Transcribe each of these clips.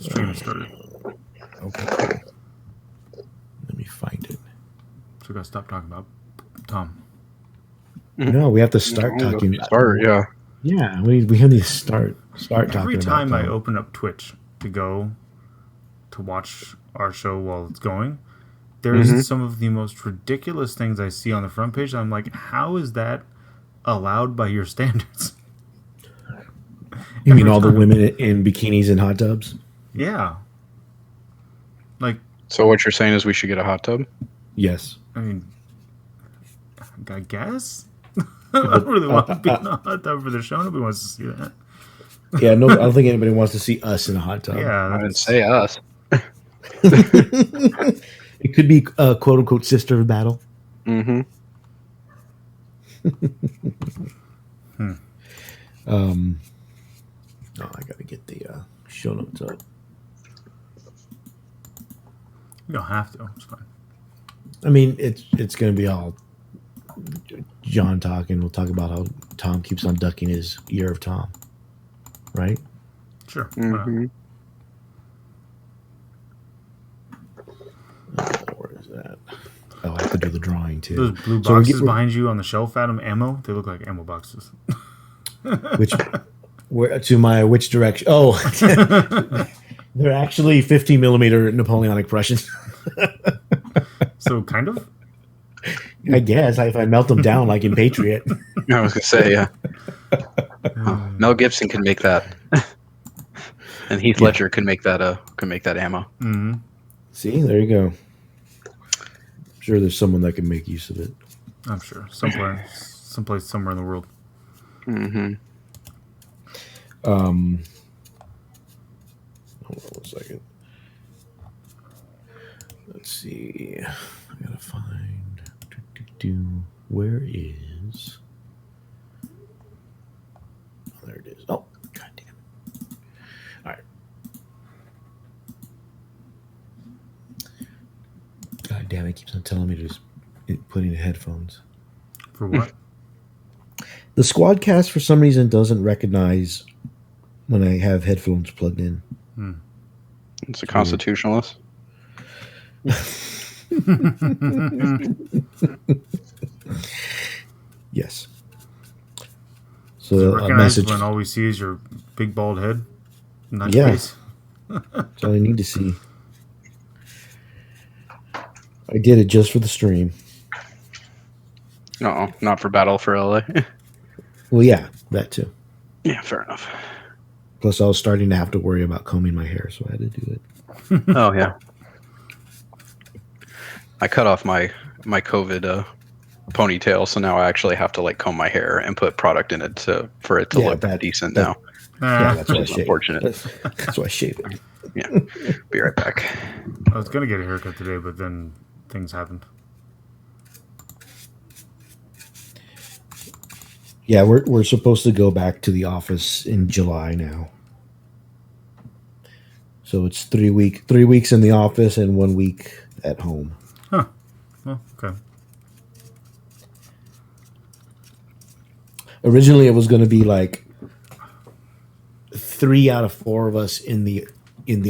stream started. Okay, cool. Let me find it. So we got to stop talking about Tom. No, we have to start talking. Yeah. Yeah, we have to start talking. Every time about I open up Twitch to go to watch our show while it's going, there's some of the most ridiculous things I see on the front page. I'm like, how is that allowed by your standards? You mean all the women in bikinis and hot tubs? Yeah. Like. So what you're saying is we should get a hot tub? Yes. I mean, I guess. I don't really want to be in a hot tub for the show. Nobody wants to see that. Yeah, no, I don't think anybody wants to see us in a hot tub. Yeah, I didn't say us. It could be a quote unquote sister battle. Mm-hmm. I gotta get the show notes up. You don't have to. It's fine. I mean, it's gonna be all John talking. We'll talk about how Tom keeps on ducking his Year of Tom. Right? Sure. Mm-hmm. Where is that? Oh, I have to do the drawing too. Those blue boxes behind you on the shelf, Adam, ammo, they look like ammo boxes. Which direction? Oh, they're actually 50 millimeter Napoleonic Prussians. So kind of? I guess if I melt them down like in Patriot. I was gonna say, yeah. Mel Gibson can make that, and Heath Ledger can make that ammo. Mm-hmm. See, there you go. I'm sure there's someone that can make use of it. I'm sure someplace somewhere in the world. Mm-hmm. Hold on 1 second. Let's see. I gotta find. Where is? Oh, there it is. Oh, god damn it! All right. God damn it! Keeps on telling me to just put in headphones. For what? The Squadcast for some reason doesn't recognize when I have headphones plugged in. It's a constitutionalist. Yes. So a message. When all we see is your big bald head. Not yes. That's all I need to see. I did it just for the stream. No, not for Battle for LA. Well, yeah, that too. Yeah, fair enough. Plus, I was starting to have to worry about combing my hair, so I had to do it. Oh, yeah. I cut off my COVID ponytail, so now I actually have to comb my hair and put product in it for it to look decent now. Yeah, that's why I shave. Unfortunate. That's why I shave it. Yeah. Be right back. I was gonna get a haircut today, but then things happened. Yeah, we're supposed to go back to the office in July now. So it's 3 weeks in the office and 1 week at home. Huh. Well, okay. Originally, it was going to be 3 out of 4 of us in the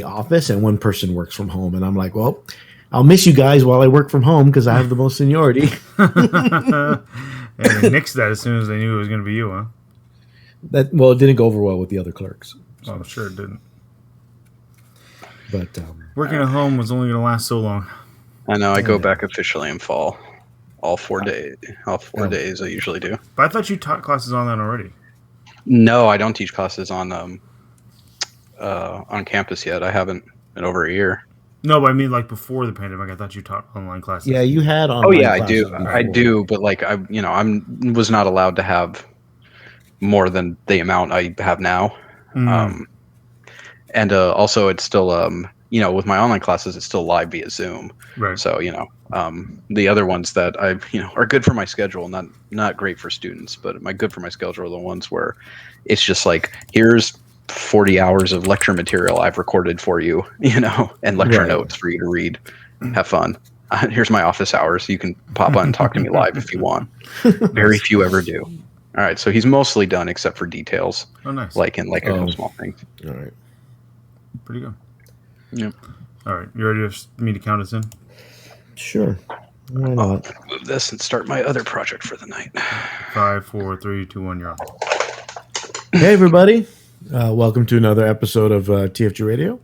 office, and 1 person works from home. And I'm like, well, I'll miss you guys while I work from home because I have the most seniority. And they nixed that as soon as they knew it was going to be you, huh? It didn't go over well with the other clerks. So. Oh, sure it didn't. But working at home was only going to last so long. I know. I go back officially in fall. All 4 days. All 4 days I usually do. But I thought you taught classes on that already. No, I don't teach classes on campus yet. I haven't in over a year. No, but I mean before the pandemic. I thought you taught online classes. Yeah, you had online. Oh yeah, I do. Before. I do, but I was not allowed to have more than the amount I have now. Mm. And also, it's still with my online classes, it's still live via Zoom. Right. So the other ones that are good for my schedule, not great for students, but good for my schedule are the ones where it's just here's 40 hours of lecture material I've recorded for you, and lecture notes for you to read. Have fun. Here's my office hours. You can pop on and talk to me live if you want. Very few ever do. All right, so he's mostly done except for details. Oh, nice. A couple small things. All right. Pretty good. Yep. All right. You ready for me to count us in? Sure. Why not? I'll move this and start my other project for the night. 5, 4, 3, 2, 1. You're on. Hey, everybody. Welcome to another episode of TFG Radio.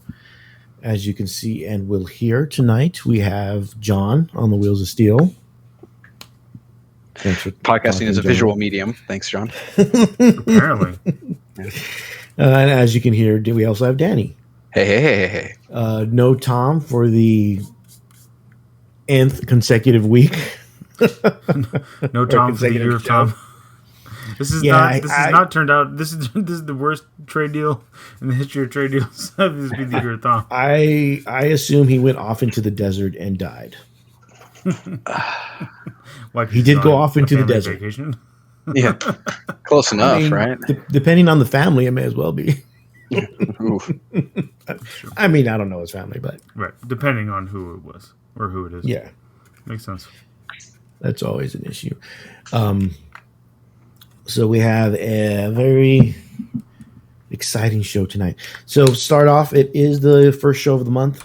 As you can see and will hear tonight, we have John on the Wheels of Steel. Thanks for Podcasting is a John. visual medium. Thanks, John. Apparently. And as you can hear, we also have Danny. Hey. No Tom for the nth consecutive week. No Tom for the year of Tom. This is not turned out. This is the worst trade deal in the history of trade deals. This would be the year of Tom. I assume he went off into the desert and died. Like he did go off into the desert. Vacation. Yeah, close enough, right? Depending on the family, it may as well be. Oof. I mean, I don't know his family, but right, depending on who it was or who it is. Yeah, makes sense. That's always an issue. So we have a very exciting show tonight. So start off, it is the first show of the month,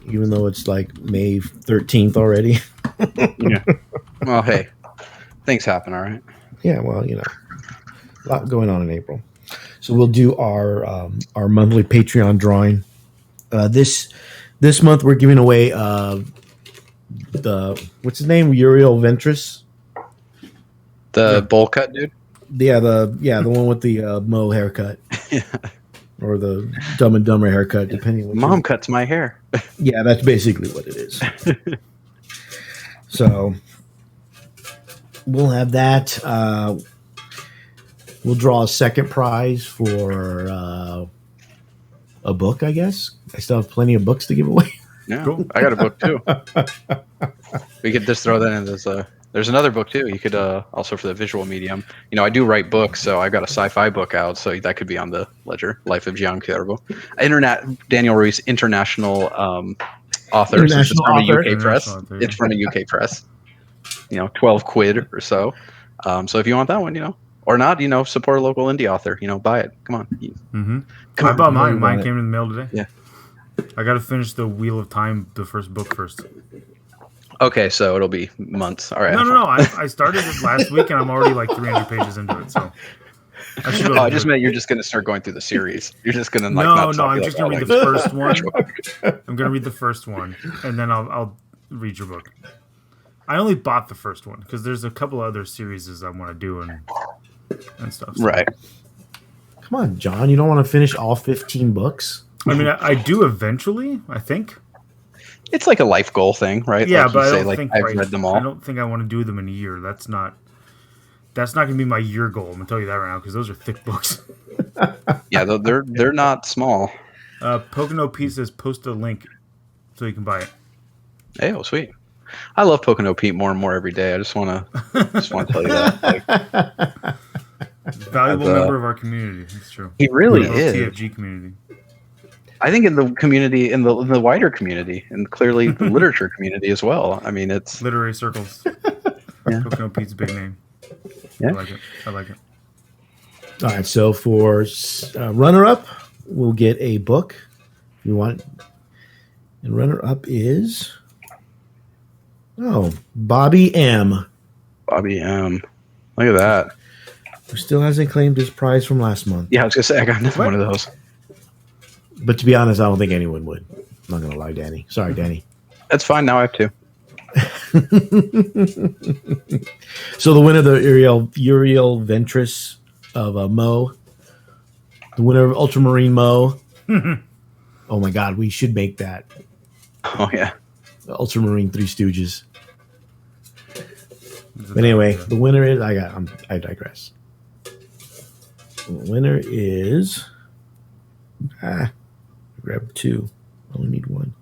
even though it's like May 13th already. Yeah. Well, hey, things happen, all right? Yeah, well, you know, a lot going on in April. So we'll do our monthly Patreon drawing. This month we're giving away the what's his name? Uriel Ventris. The bowl cut dude? Yeah, the one with the Mo haircut. Yeah. Or the Dumb and Dumber haircut, depending on Mom cuts my hair. Yeah, that's basically what it is. So we'll have that. We'll draw a second prize for a book, I guess. I still have plenty of books to give away. Yeah, cool. I got a book too. We could just throw that in as there's another book too. You could also for the visual medium. You know, I do write books, so I got a sci-fi book out, so that could be on the ledger. Life of Giancarlo. Daniel Ruiz, international author. International author. UK press. It's from a UK press. You know, 12 quid or so. So if you want that one, you know, or not, you know, support a local indie author. You know, buy it. Come on. Mm-hmm. I bought mine. Mine came in the mail today. Yeah. I got to finish the Wheel of Time, the first book first. Okay, so it'll be months. All right. No. I started it last week, and I'm already like 300 pages into it. So I just meant you're just going to start going through the series. You're just going to like I'm just going to read the first one. I'm going to read the first one, and then I'll read your book. I only bought the first one because there's a couple other series I want to do and stuff. So. Right. Come on, John. You don't want to finish all 15 books? I mean, I do eventually, I think. It's like a life goal thing, right? Yeah, like but say, I don't think I've read them all. I don't think I want to do them in a year. That's not going to be my year goal. I'm going to tell you that right now because those are thick books. Yeah, they're not small. Pocono Pete says post a link so you can buy it. Hey, oh sweet. I love Pocono Pete more and more every day. I just want to tell you that. Like, valuable member of our community. That's true. He really is. TFG community. I think in the community, in the wider community, and clearly the literature community as well. I mean, it's literary circles. Yeah. Pocono Pete's a big name. Yeah. I like it. All right, so for runner-up, we'll get a book if you want. And runner-up is Bobby M. Bobby M. Look at that. Who still hasn't claimed his prize from last month. Yeah, I was gonna say I got another one of those. But to be honest, I don't think anyone would. I'm not gonna lie, Danny. Sorry, Danny. That's fine. Now I have two. So the winner of the Uriel Ventris of Mo, the winner of Ultramarine Mo. Oh my God, we should make that. Oh yeah, the Ultramarine Three Stooges. But anyway, the winner is I digress. The winner is grab two. I only need one.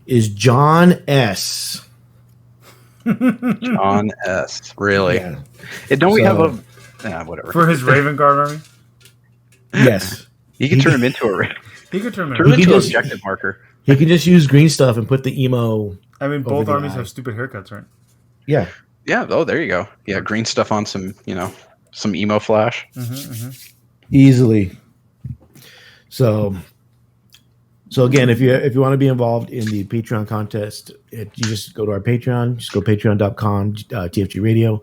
Is John S. John S. Really? Yeah. Don't we have a whatever for his Raven Guard army? Yes. You can turn him into a He could turn him into an objective marker. He can just use green stuff and put the emo. I mean, both armies have stupid haircuts, right? Yeah. Yeah. Oh, there you go. Yeah, green stuff on some emo flash. Easily. So So again, if you want to be involved in the Patreon contest, you just go to our Patreon. Just go patreon.com, TFG Radio.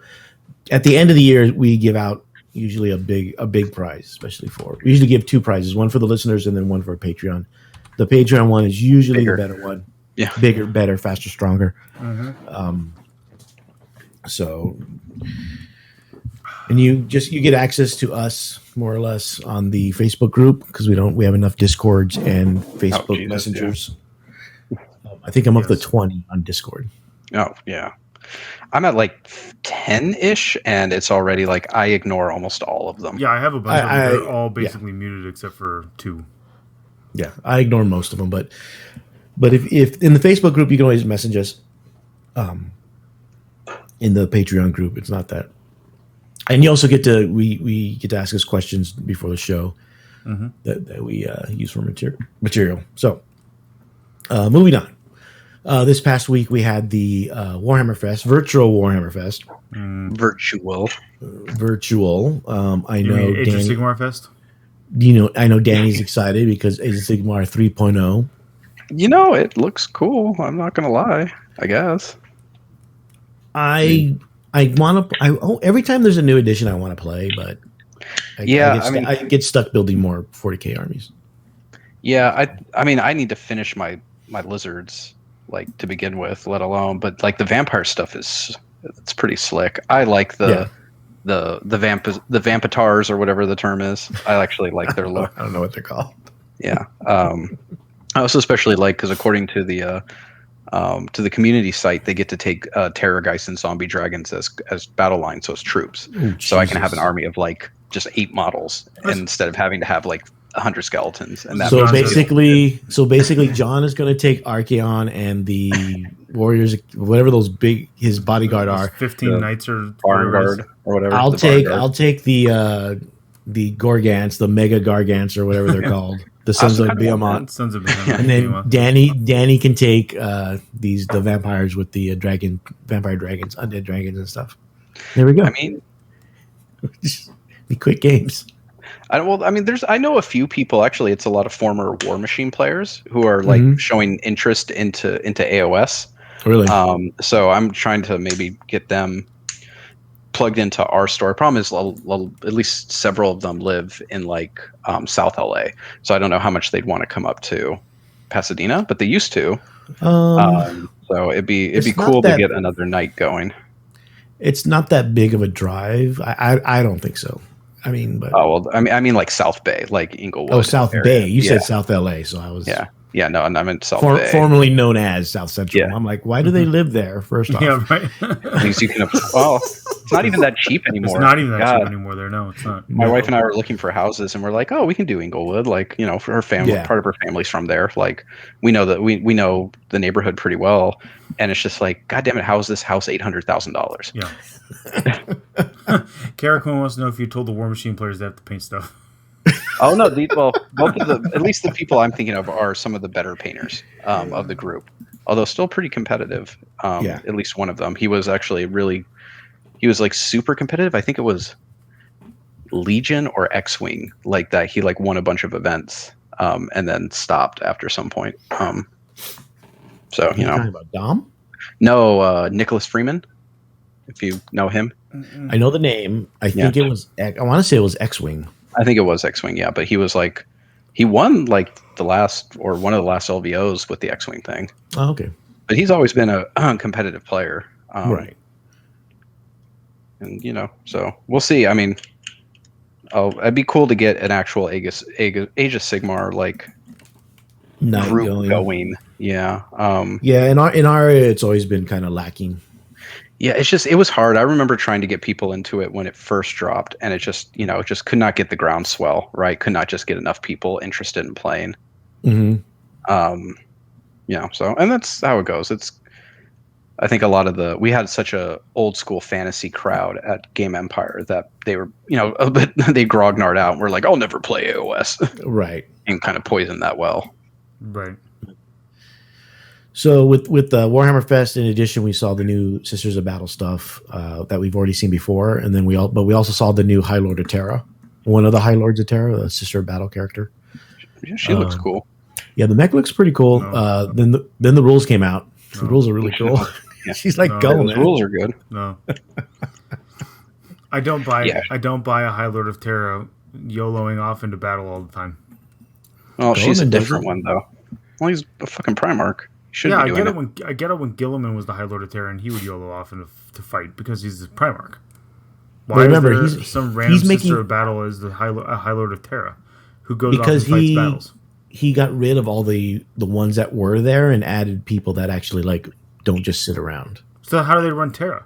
At the end of the year, we give out usually a big prize, especially we usually give 2 prizes, one for the listeners and then one for Patreon. The Patreon one is usually the better one. Yeah. Bigger, better, faster, stronger. Mm-hmm. And you get access to us more or less on the Facebook group because we have enough Discords and Facebook messengers. Yeah. I think I'm up to 20 on Discord. Oh yeah, I'm at like 10-ish, and it's already like I ignore almost all of them. Yeah, I have a bunch of them. They're all basically muted except for 2. Yeah, I ignore most of them, but if in the Facebook group you can always message us. In the Patreon group, it's not that. And you also get to we get to ask us questions before the show that we use for material. So, moving on. This past week we had the Warhammer Fest, virtual Warhammer Fest. Virtual. I know Age of Sigmar Fest. I know Danny's excited because Age of Sigmar 3.0. It looks cool. I'm not gonna lie. I guess. I want to. Every time there's a new edition, I want to play, but I get stuck building more 40k armies. Yeah, I need to finish my lizards like to begin with, let alone. But like the vampire stuff it's pretty slick. I like the vampitars or whatever the term is. I actually like their look. I don't know what they're called. Yeah. I also especially like because according to the community site, they get to take Terrorgeist and Zombie Dragons as battle lines, so as troops. Ooh, so I can have an army of like just 8 models instead of having to have like 100 skeletons. And that so basically, John is going to take Archeon and the warriors, whatever his bodyguard are. 15 knights or guard or whatever. I'll take the Gorgants, the Mega Gargants or whatever they're called. The Sons of Behemoth. And then Danny can take the vampires with the vampire dragons, undead dragons and stuff. There we go. I mean, the quick games. I know a few people actually. It's a lot of former War Machine players who are like showing interest into AOS. Really? So I'm trying to maybe get them plugged into our store. Problem is, at least several of them live in like South LA, so I don't know how much they'd want to come up to Pasadena, but they used to. So it'd be cool to get another night going. It's not that big of a drive. I don't think so. I mean, but I mean like South Bay, like Inglewood. Oh, South Bay. You said South LA, so I was Yeah, no, and I'm in South Bay. Formerly known as South Central. Yeah. I'm like, why do they live there, first off? Yeah, right. At least you can it's not even that cheap anymore. It's not even that cheap anymore there. No, it's not. My wife and I were looking for houses, and we're like, oh, we can do Inglewood. Like, for her family, part of her family's from there. Like, we know that we know the neighborhood pretty well. And it's just like, God damn it, how is this house $800,000? Yeah. Karakun wants to know if you told the War Machine players they have to paint stuff. Oh no! Both of at least the people I'm thinking of are some of the better painters of the group. Although still pretty competitive. At least one of them. He was actually he was like super competitive. I think it was Legion or X-Wing, like that. He like won a bunch of events and then stopped after some point. So You're talking about Dom? No, Nicholas Freeman. If you know him, I know the name. I think it was. I want to say it was X-Wing. I think it was X-Wing, yeah. But he was like, he won like one of the last LVOs with the X-Wing thing. Oh, okay. But he's always been a competitive player, right? And so we'll see. I mean, it'd be cool to get an actual Age of Sigmar like group going. Yeah. In our area, it's always been kind of lacking. Yeah, it was hard. I remember trying to get people into it when it first dropped, and it just could not get the groundswell, right? Could not just get enough people interested in playing. Mm-hmm. So, and that's how it goes. I think a lot of we had such a old school fantasy crowd at Game Empire that they were, a bit, they grognard out and were like, I'll never play AOS. Right. And kind of poisoned that well. Right. So with Warhammer Fest, in addition, we saw the new Sisters of Battle stuff that we've already seen before, and then we also saw the new High Lord of Terra, one of the High Lords of Terra, the Sister of Battle character. She looks cool. Yeah, the mech looks pretty cool. No. Then the rules came out. The No. rules are really cool. Yeah. She's like, No. go, Those man. rules are good. No. I don't buy. Yeah. I don't buy a High Lord of Terra YOLOing off into battle all the time. Well, she's a Golden different doesn't. one though. Well, he's a fucking Primarch. He should Yeah, be doing I get it when Gilliman was the High Lord of Terra and he would YOLO off into to fight because he's the Primarch. Why remember, is there some random he's making- sister of battle as the High Lord of Terra who goes Because off and fights battles? he got rid of all the ones that were there and added people that actually like don't just sit around. So how do they run Terra?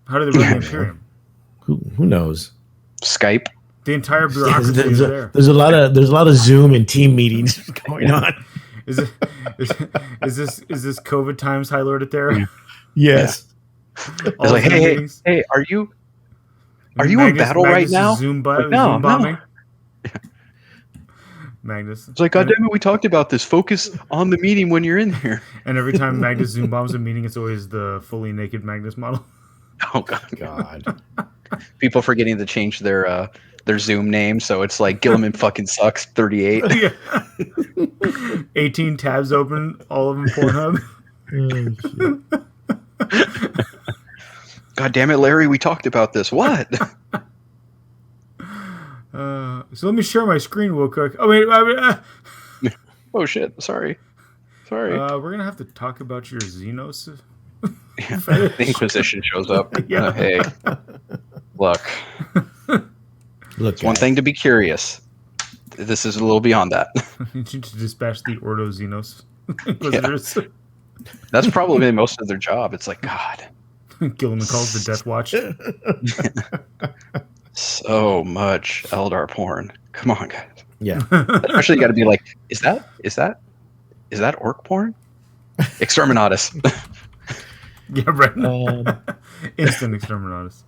How do they run the Imperium? Who knows? Skype. The entire bureaucracy is there. There's a lot of Zoom and team meetings going on. Is this COVID times High Lord of Terra? Yes. It's like, hey, are you in battle right now? Zoom Like, no, Zoom no. bombing. Magnus. It's like, God damn it, we talked about this. Focus on the meeting when you're in here. And every time Magnus Zoom bombs a meeting, it's always the fully naked Magnus model. Oh God. God. People forgetting to change their Zoom name, so it's like Gilliman fucking sucks 38. Yeah. 18 tabs open, all of them Pornhub. God damn it, Larry, we talked about this. What? So let me share my screen real quick. Oh wait, Oh shit, sorry. we're gonna have to talk about your Xenos. Yeah, the Inquisition shows up. Yeah. Hey, look, Look, it's one thing to be curious. This is a little beyond that. I need you to dispatch the Ordo Xenos Inquisitors. That's probably most of their job. It's like, God, Gilliman calls the Death Watch. so much Eldar porn. Come on, guys. Yeah. Actually, got to be like, is that orc porn? Exterminatus. Yeah, right. Instant Exterminatus.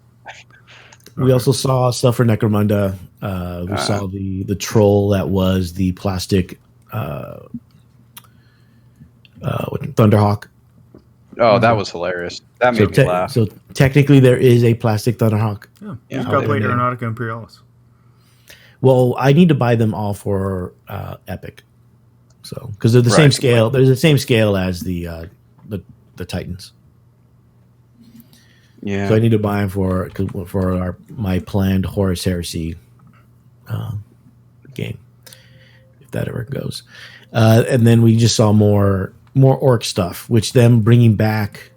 We also saw stuff for Necromunda. We saw the troll that was the plastic Thunderhawk. Oh, that was hilarious. That made me laugh. So technically, there is a plastic Thunderhawk. Yeah, Yeah. you've got to play Yeah. Aeronautica Imperialis. Well, I need to buy them all for Epic. So because they're the same Right. scale. They're the same scale as the Titans. Yeah. So I need to buy them for my planned Horus Heresy game, if that ever goes. And then we just saw more orc stuff, which them bringing back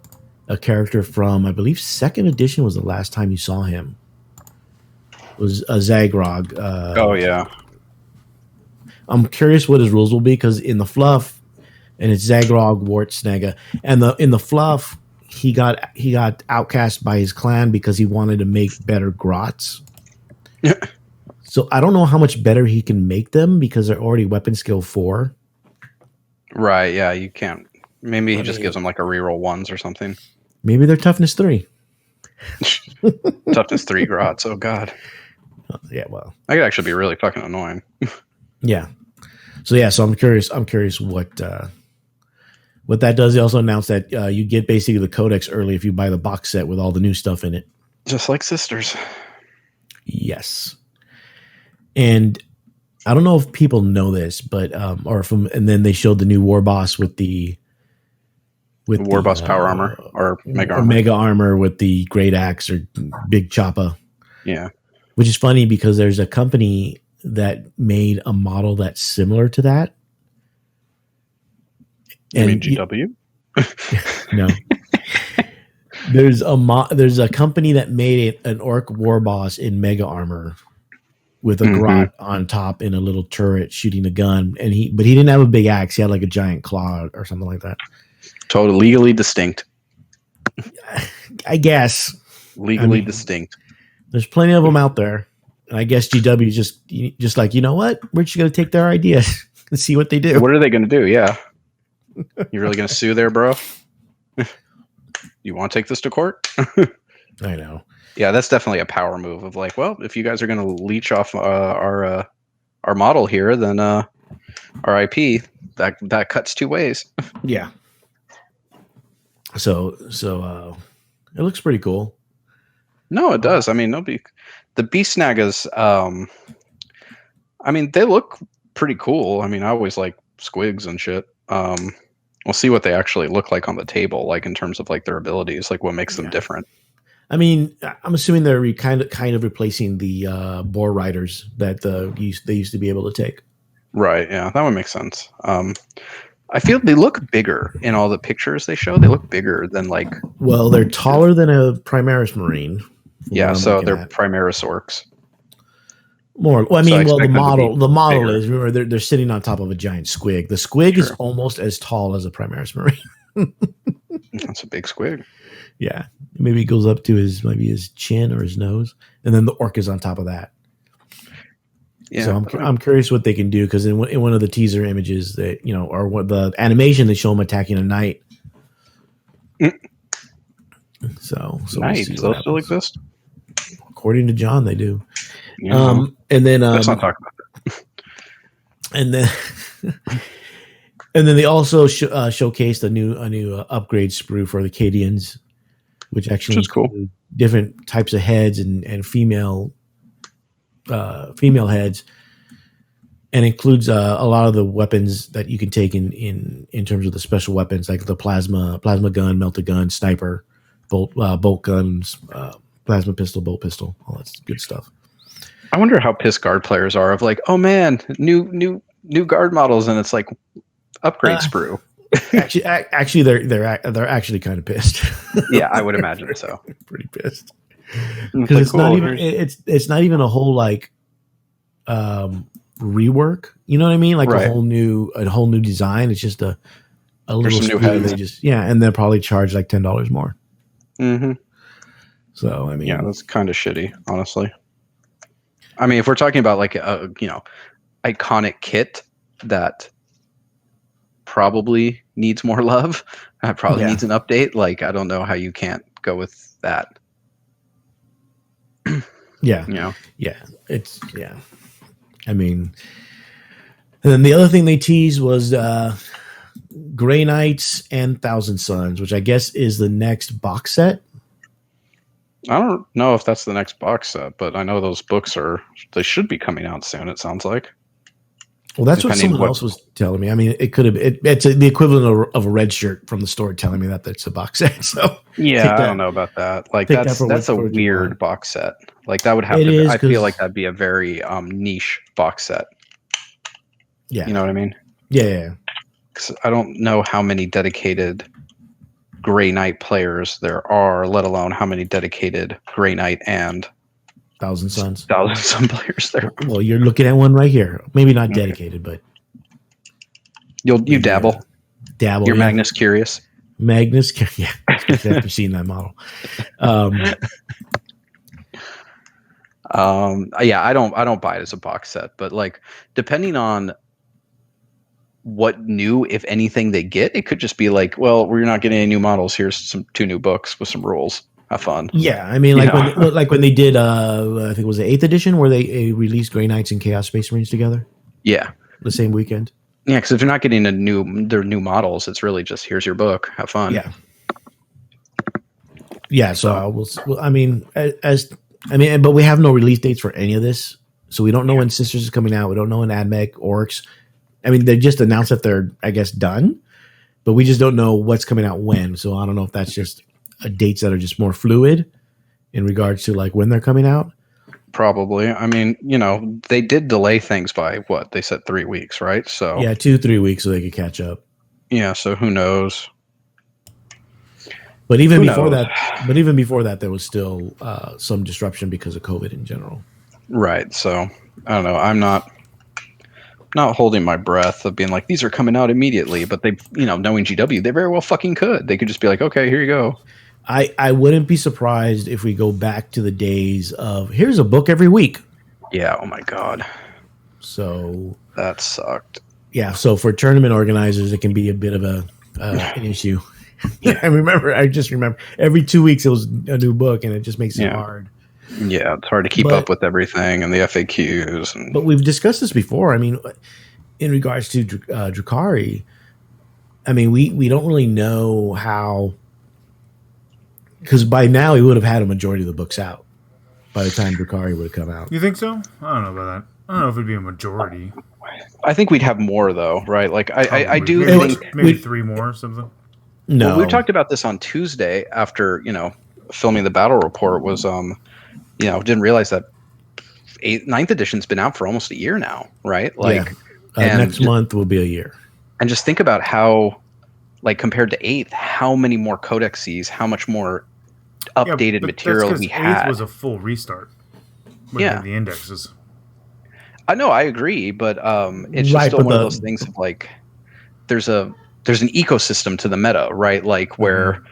a character from, I believe, 2nd edition was the last time you saw him. It was a Zagrog. Oh yeah. I'm curious what his rules will be because in the fluff, and it's Zagrog, Wartsnega, and in the fluff, he got outcast by his clan because he wanted to make better grots. So I don't know how much better he can make them because they're already weapon skill 4. Right. Yeah. You can't. Maybe he just gives them like a reroll 1s or something. Maybe they're toughness 3. Toughness 3 grots. Oh God. Yeah, well, That could actually be really fucking annoying. yeah. So I'm curious what that does. They also announced that you get basically the codex early if you buy the box set with all the new stuff in it. Just like sisters. Yes. And I don't know if people know this, but and then they showed the new war boss with the War boss power armor or mega or armor. mega armor with the great axe or big choppa. Yeah. Which is funny because there's a company that made a model that's similar to that. You mean GW? No. There's a company that made an orc war boss in mega armor with a grot on top and a little turret shooting a gun, but he didn't have a big axe. He had like a giant claw or something like that. Totally legally distinct. I guess Legally distinct. there's plenty of them out there, and I guess GW is just like, you know what? We're just gonna take their ideas and see what they do. What are they going to do? Yeah. You really going to sue there, bro? You want to take this to court? I know. Yeah, that's definitely a power move of like, well, if you guys are going to leech off our model here, then our IP that cuts 2 ways. Yeah. So it looks pretty cool. No, it does. I mean, the beast snagas. I mean, they look pretty cool. I mean, I always like squigs and shit. We'll see what they actually look like on the table, like in terms of like their abilities, like what makes them different. I mean, I'm assuming they're kind of replacing the boar riders that they used to be able to take. Right. Yeah, that would make sense. I feel they look bigger in all the pictures they show. They look bigger than like. Well, they're taller than a Primaris Marine. Yeah, so they're Primaris orcs. More. Well, I mean, So the model bigger. is, remember, they're sitting on top of a giant squig. The squig is almost as tall as a Primaris Marine. That's a big squig. Yeah, maybe it goes up to his chin or his nose, and then the orc is on top of that. Yeah, so I'm curious what they can do, because in one of the teaser images that or what the animation, they show him attacking a knight. So knights, those still exist? According to John, they do. Yeah. And then let's not talk about that. And then and then they also showcased a new upgrade sprue for the Cadians, which actually is cool. Different types of heads and female heads, and includes a lot of the weapons that you can take in terms of the special weapons, like the plasma gun, melta gun, sniper, bolt guns, plasma pistol, bolt pistol, all that good stuff. I wonder how pissed guard players are of like, oh man, new guard models, and it's like upgrade sprue. Actually, they're actually kind of pissed. Yeah, I would imagine so. Pretty pissed, because it's not even it's not even a whole like rework. You know what I mean? Like a whole new design. It's just a little new heads. And they'll probably charge like $10 more. Mm-hmm. So I mean, yeah, that's kind of shitty, honestly. I mean, if we're talking about like a iconic kit that probably needs more love, probably needs an update, like I don't know how you can't go with that. Yeah. I mean, and then the other thing they teased was Grey Knights and Thousand Suns, which I guess is the next box set. I don't know if that's the next box set, but I know those books they should be coming out soon, it sounds like. Well, that's what someone else was telling me. I mean, it could have. It's the equivalent of a red shirt from the store telling me that it's a box set. So yeah, I don't know about that. Like that's a weird box set. Like that would have to. I feel like that'd be a very niche box set. Yeah, you know what I mean. Yeah. Because I don't know how many dedicated Grey Knight players there are, let alone how many dedicated Grey Knight and Thousand Suns players there. Well, you're looking at one right here. Maybe not dedicated, but you dabble. Dabble. You're Magnus curious. Magnus, yeah. After seeing that model. Yeah, I don't buy it as a box set, but like depending on what new, if anything, they get, it could just be like, well, we're not getting any new models. Here's 2 new books with some rules. Have fun. Yeah, I mean, when they did, I think it was the 8th edition where they released Grey Knights and Chaos Space Marines together. Yeah, the same weekend. Yeah, because if you're not getting their new models, it's really just here's your book. Have fun. Yeah. Yeah. So but we have no release dates for any of this, so we don't know when Sisters is coming out. We don't know when AdMech, Orcs. I mean, they just announced that they're, I guess, done, but we just don't know what's coming out when. So I don't know if that's just dates that are just more fluid in regards to like when they're coming out. Probably. I mean, they did delay things by what they said 3 weeks, right? So yeah, 2-3 weeks so they could catch up. Yeah. So who knows? But even before that, there was still some disruption because of COVID in general. Right. So I don't know. I'm not holding my breath of being like, these are coming out immediately, but they, knowing GW, they very well fucking could. They could just be like, okay, here you go. I wouldn't be surprised if we go back to the days of here's a book every week. Yeah. Oh my God. So that sucked. Yeah. So for tournament organizers, it can be a bit of an issue. Yeah. I just remember every 2 weeks it was a new book, and it just makes it hard. Yeah. It's hard to keep up with everything and the FAQs. But we've discussed this before. I mean, in regards to Drukhari, I mean, we don't really know how, because by now he would have had a majority of the books out by the time Drukhari would have come out. You think so? I don't know about that. I don't know if it'd be a majority. I think we'd have more though, right? Like I do maybe, think maybe 3 more or something. No, well, we talked about this on Tuesday after filming the battle report. Was didn't realize that 9th edition's been out for almost a year now, right? Like, next month will be a year. And just think about how, like, compared to 8th, how many more codexes, how much more updated material we had. 8th was a full restart. With the indexes. I know, I agree, but it's just still one of those things of like, there's an ecosystem to the meta, right? Like where,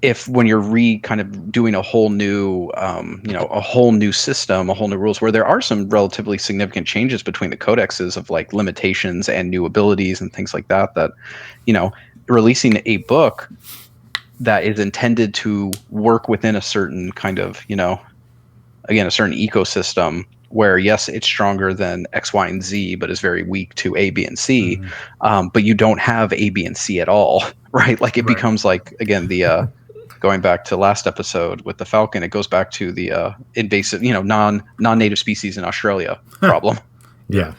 if when you're kind of doing a whole new, a whole new system, a whole new rules, where there are some relatively significant changes between the codexes of like limitations and new abilities and things like that, releasing a book that is intended to work within a certain kind of, again, a certain ecosystem where, yes, it's stronger than X, Y, and Z, but is very weak to A, B, and C. But you don't have A, B, and C at all, right? Like it becomes like, again, the going back to last episode with the Falcon, it goes back to the invasive, non-native species in Australia problem. Yeah.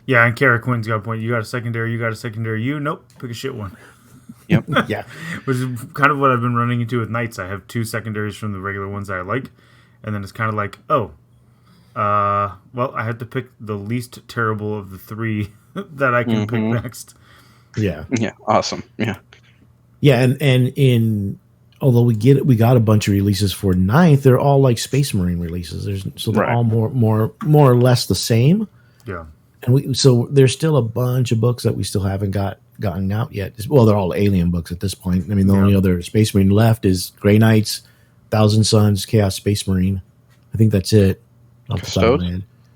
Yeah, and Kara Quinn's got a point. You got a secondary, you. Nope, pick a shit one. Yep. Yeah. Which is kind of what I've been running into with Knights. I have 2 secondaries from the regular ones that I like. And then it's kind of like, well, I have to pick the least terrible of the 3 that I can pick next. Yeah. Yeah. Awesome. Yeah. Yeah, and although we got a bunch of releases for 9th, they're all like Space Marine releases. They're all more or less the same. Yeah. And so there's still a bunch of books that we still haven't gotten out yet. Well, they're all alien books at this point. I mean, the only other Space Marine left is Grey Knights, Thousand Suns, Chaos Space Marine. I think that's it. Custodes?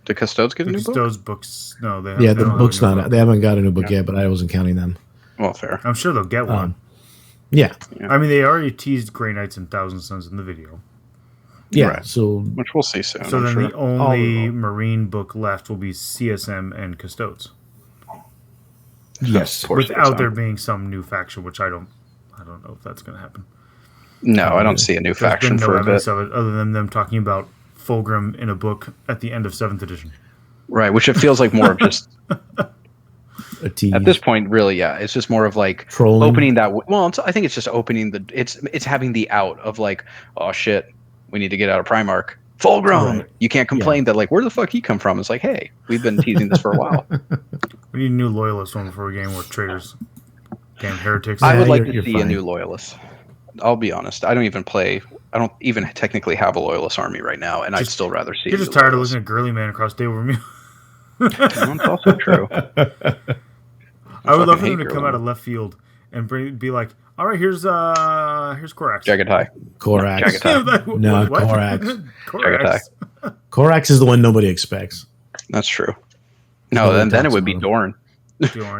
Did Custodes get a new book? Custodes books, no, they haven't. Yeah, the book's not. They haven't got a new book yet, but I wasn't counting them. Well, fair. I'm sure they'll get one. Yeah. I mean, they already teased Grey Knights and Thousand Suns in the video. Yeah, right. so which we'll see soon. So then the only Marine book left will be CSM and Custodes. Yes, without there being some new faction, which I don't know if that's going to happen. No, I don't see a new faction for a bit. Of it, other than them talking about Fulgrim in a book at the end of 7th edition. Right, which it feels like more of just a tease. At this point, really, yeah, it's just more of like trolling. Opening that. Well, I think it's just opening it's having the out of like, oh shit, we need to get out of Primarch. Fulgrim, right. You can't complain that like, where the fuck he come from? It's like, hey, we've been teasing this for a while. We need a new loyalist one before we game with traitors. Damn heretics. I would like to see a new loyalist. I'll be honest. I don't even technically have a loyalist army right now, and I'd still rather see. You're just tired of looking at Girly Man across Day Over Me. That's also true. I would love for him to come out of left field and be like, all right, here's Korax. Jagatai. Korax. No, what? Korax. Korax. Korax is the one nobody expects. That's true. No, then it would be Dorn.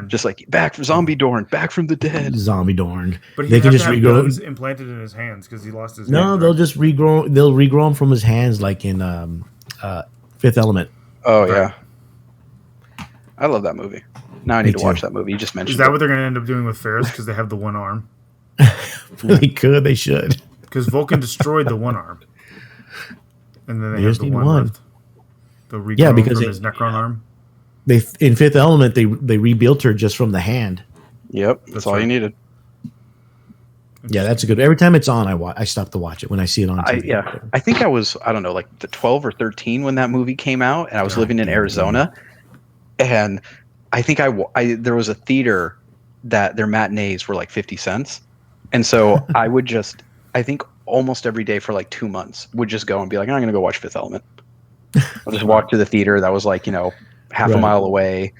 Just like back from Zombie Dorn, back from the dead. Zombie Dorn. But they can just regrow guns implanted in his hands because he lost his. No, they'll just regrow. They'll regrow him from his hands, like in Fifth Element. Oh yeah, I love that movie. Now I need to watch that movie. You just mentioned. Is that what they're going to end up doing with Ferris? Because they have the one arm. They could. They should. Because Vulcan destroyed the one arm, and then they have the one left. They'll regrow because from his Necron arm. They in Fifth Element they rebuilt her just from the hand. Yep, that's all you needed. Yeah, that's a good. Every time it's on, I stop to watch it when I see it on TV. I think I was like the 12 or 13 when that movie came out, and I was living in Arizona, and I think there was a theater that their matinees were like 50 cents, and so I would I think almost every day for like 2 months would just go and be like, I'm gonna go watch Fifth Element. I'll just walk to the theater that was like half a mile away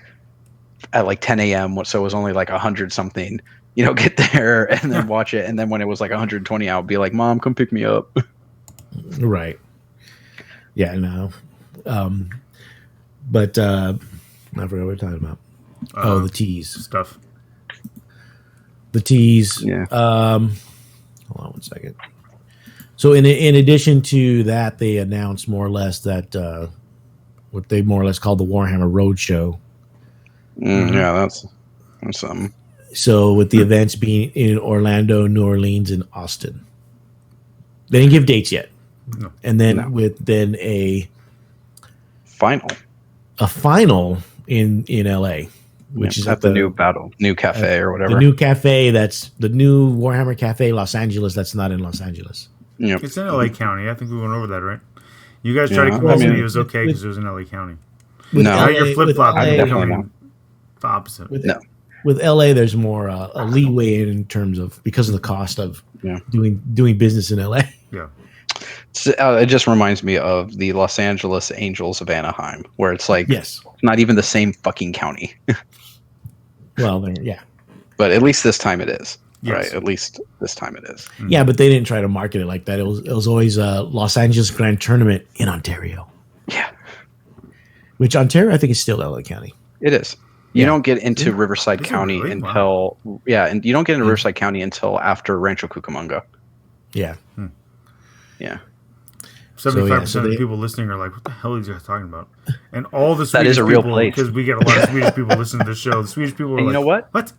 at like 10 a.m. So it was only like 100 something, get there and then watch it. And then when it was like 120, I would be like, Mom, come pick me up. Right. Yeah, no. But I forgot what we're talking about. The tease. Stuff. The tease. Yeah. Hold on one second. So in addition to that, they announced more or less that what they more or less called the Warhammer Roadshow. Yeah, that's something. So with the events being in Orlando, New Orleans, and Austin. They didn't give dates yet. No. And then with a final. a final in LA, which is at the new cafe or whatever. The new cafe, that's the new Warhammer Cafe Los Angeles. That's not in Los Angeles. Yep. It's in LA County. I think we went over that, right? You guys tried to convince me it was okay because it was in LA County. No, you're flip flopping. definitely the opposite. With LA, there's more a leeway in terms of because of the cost of doing business in LA. Yeah. It just reminds me of the Los Angeles Angels of Anaheim, where it's like not even the same fucking county. Well, yeah. But at least this time it is. Yes. Right? At least this time it is. Yeah, but they didn't try to market it like that. It was always a Los Angeles Grand Tournament in Ontario. Yeah. Which Ontario, I think, is still LA County. It is. You don't get into Riverside County until and you don't get into Riverside County until after Rancho Cucamonga. Yeah. Yeah. 75% of the people listening are like, "What the hell are these guys talking about?" And all the Swedish that is a real people, place because we get a lot of Swedish people listening to the show. The Swedish people are like, you know what? What?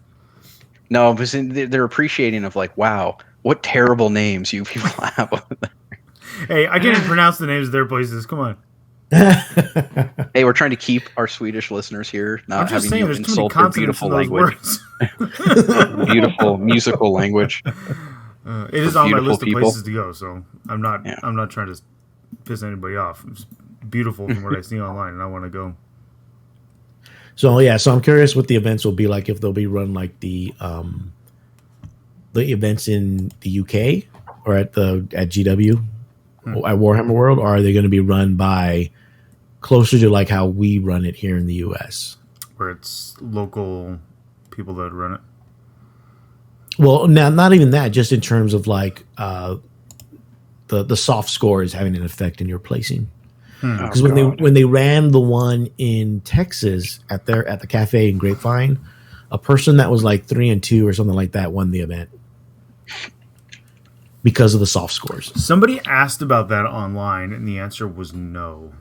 No, because they're appreciating of like, wow, what terrible names you people have. Hey, I can't even pronounce the names of their places. Come on. Hey, we're trying to keep our Swedish listeners here, not having you insult their beautiful language. Beautiful musical language. It is on my list of places to go, so I'm not trying to piss anybody off. It's beautiful from what I see online, and I want to go. So I'm curious what the events will be like, if they'll be run like the events in the UK or at GW at Warhammer World, or are they going to be run by closer to like how we run it here in the US, where it's local people that run it? Well, now not even that, just in terms of like the soft score is having an effect in your placing. Because when they ran the one in Texas at the cafe in Grapevine, a person that was like 3-2 or something like that won the event because of the soft scores. Somebody asked about that online, and the answer was no.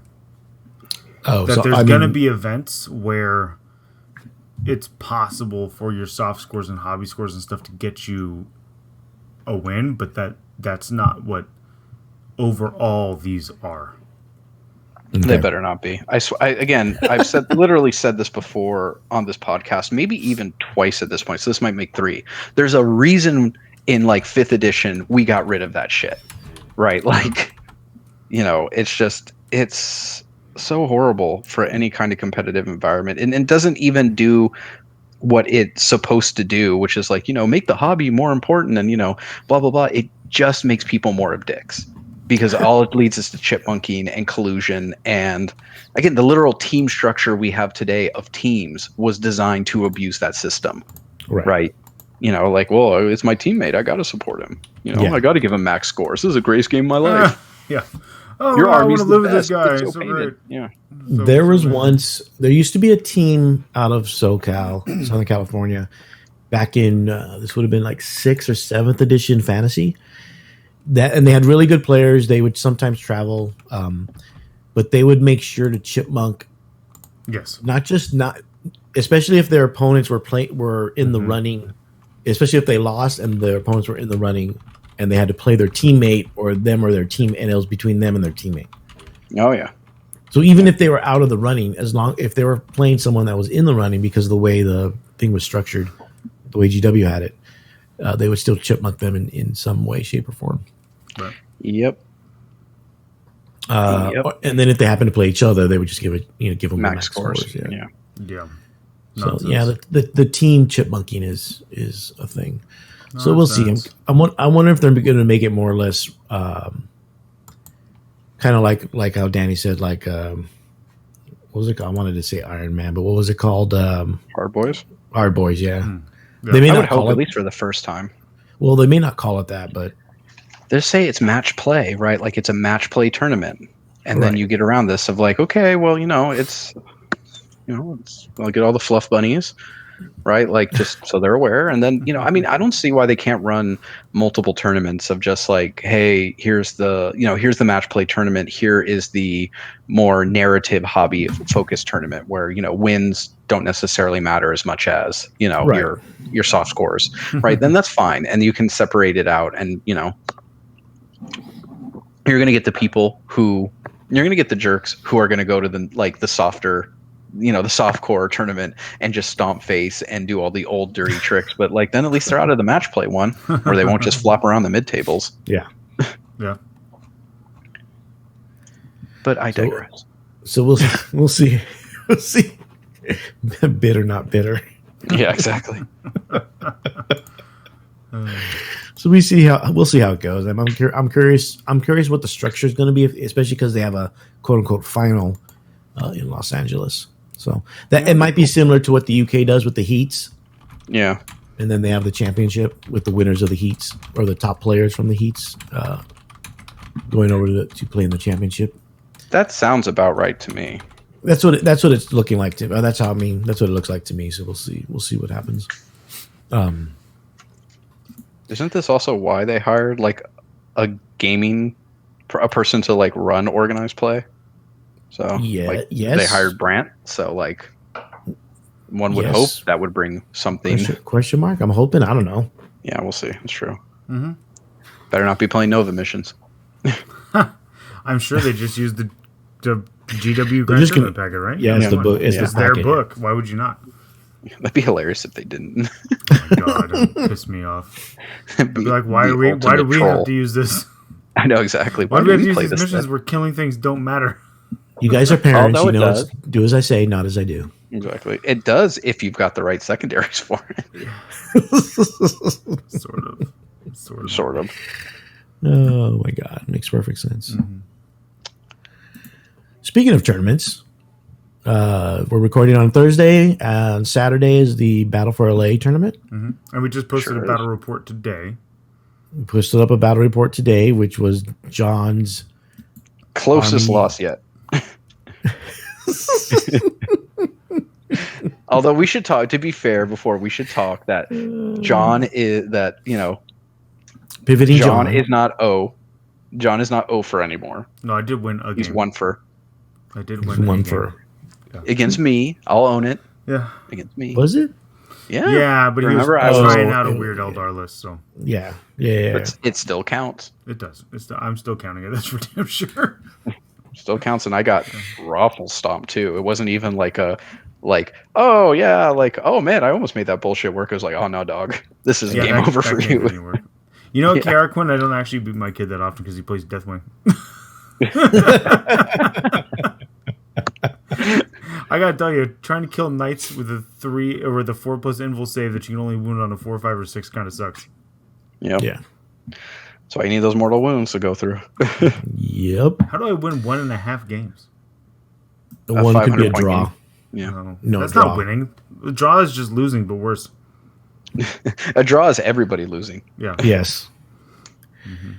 Oh, that there's going to be events where it's possible for your soft scores and hobby scores and stuff to get you a win, but that's not what overall these are. Okay. They better not be. I've literally said this before on this podcast, maybe even twice at this point. So this might make 3. There's a reason in like 5th edition we got rid of that shit, right? Like, it's so horrible for any kind of competitive environment, and it doesn't even do what it's supposed to do, which is like, make the hobby more important and blah blah blah. It just makes people more of dicks. Because all it leads is to chipmunking and collusion. And again, the literal team structure we have today of teams was designed to abuse that system. Right? Like, well, it's my teammate. I got to support him. I got to give him max scores. This is the greatest game of my life. Yeah. Oh, your I want army's to the live with best. this guy. It's so so great. Yeah. There used to be a team out of SoCal, Southern California, back in, this would have been like 6th or 7th edition fantasy. And they had really good players. They would sometimes travel, but they would make sure to chipmunk. Yes. Especially if their opponents were in the running, especially if they lost and their opponents were in the running, and they had to play their teammate or their team, and it was between them and their teammate. Oh yeah. So even if they were out of the running, if they were playing someone that was in the running because of the way the thing was structured, the way GW had it, they would still chipmunk them in some way, shape, or form. Right. Yep. And then if they happen to play each other, they would just give them max scores. Yeah. So the team chipmunking is a thing. Nonsense. So we'll see. I wonder if they're going to make it more or less, kind of like how Danny said, like what was it called? I wanted to say Iron Man, but what was it called? Hard Boys. Hard Boys, yeah. They may not call it, at least for the first time. Well, they may not call it that, but they say it's match play, right? Like it's a match play tournament, and then you get around this of like, okay, well, it's I'll get all the fluff bunnies, right? Like just so they're aware, and then I don't see why they can't run multiple tournaments of just like, hey, here's the match play tournament, here is the more narrative hobby focused tournament where wins don't necessarily matter as much as your soft scores, right? Then that's fine, and you can separate it out, and you're going to get the jerks who are going to go to the softer the softcore tournament and just stomp face and do all the old dirty tricks. But like then at least they're out of the match play one where they won't just flop around the mid tables. Yeah. Yeah. But I digress. So we'll see. We'll see. Bitter, not bitter. Yeah, exactly. So we'll see how it goes. I'm curious. I'm curious what the structure is going to be, especially because they have a quote unquote final in Los Angeles. So that it might be similar to what the UK does with the heats. Yeah. And then they have the championship with the winners of the heats or the top players from the heats going over to play in the championship. That sounds about right to me. That's what it's looking like to. That's what it looks like to me. So we'll see what happens. Isn't this also why they hired like a person to like run organized play? So yes. They hired Brandt. So like one would hope that would bring something. Question mark? I'm hoping. I don't know. Yeah, we'll see. It's true. Mm-hmm. Better not be playing Nova missions. I'm sure they just used the GW Grand Tournament packet, right? Yeah, it's the book. It's their book. Why would you not? That'd be hilarious if they didn't. Oh my god, it would piss me off. I'd be like, why do we have to use this? I know exactly. Why do we have to use these missions where killing things don't matter? You guys are parents. You know, do as I say, not as I do. Exactly. It does if you've got the right secondaries for it. Sort of. Oh my god, makes perfect sense. Mm-hmm. Speaking of tournaments, we're recording on Thursday, and Saturday is the Battle for LA tournament. Mm-hmm. And we just posted a battle report today. We posted up a battle report today, which was John's closest loss yet. Although we should talk, to be fair, we should talk that John is that, pivoting John is not O. John is not O for anymore. No, I did win a game. He's 1 for. I did win one for. Yeah. Against me. I'll own it. Yeah. Against me. Was it? Yeah. Yeah, but he was trying out a weird Eldar list, so. Yeah. But it still counts. It does. I'm still counting it. That's for damn sure. Still counts, and I got raffle stomped too. It wasn't even oh man, I almost made that bullshit work. I was like, oh no, dog, this is game over for you. You know, Karakun, I don't actually beat my kid that often because he plays Deathwing. I gotta tell you, trying to kill knights with a 3 or with a 4+ invul save that you can only wound on a 4, 5, or 6 kind of sucks. Yep. Yeah. So I need those mortal wounds to go through. Yep. How do I win 1.5 games? The one could be a draw. Yeah. No, that's not winning. The draw is just losing, but worse. A draw is everybody losing. Yeah. Yes. Mm-hmm.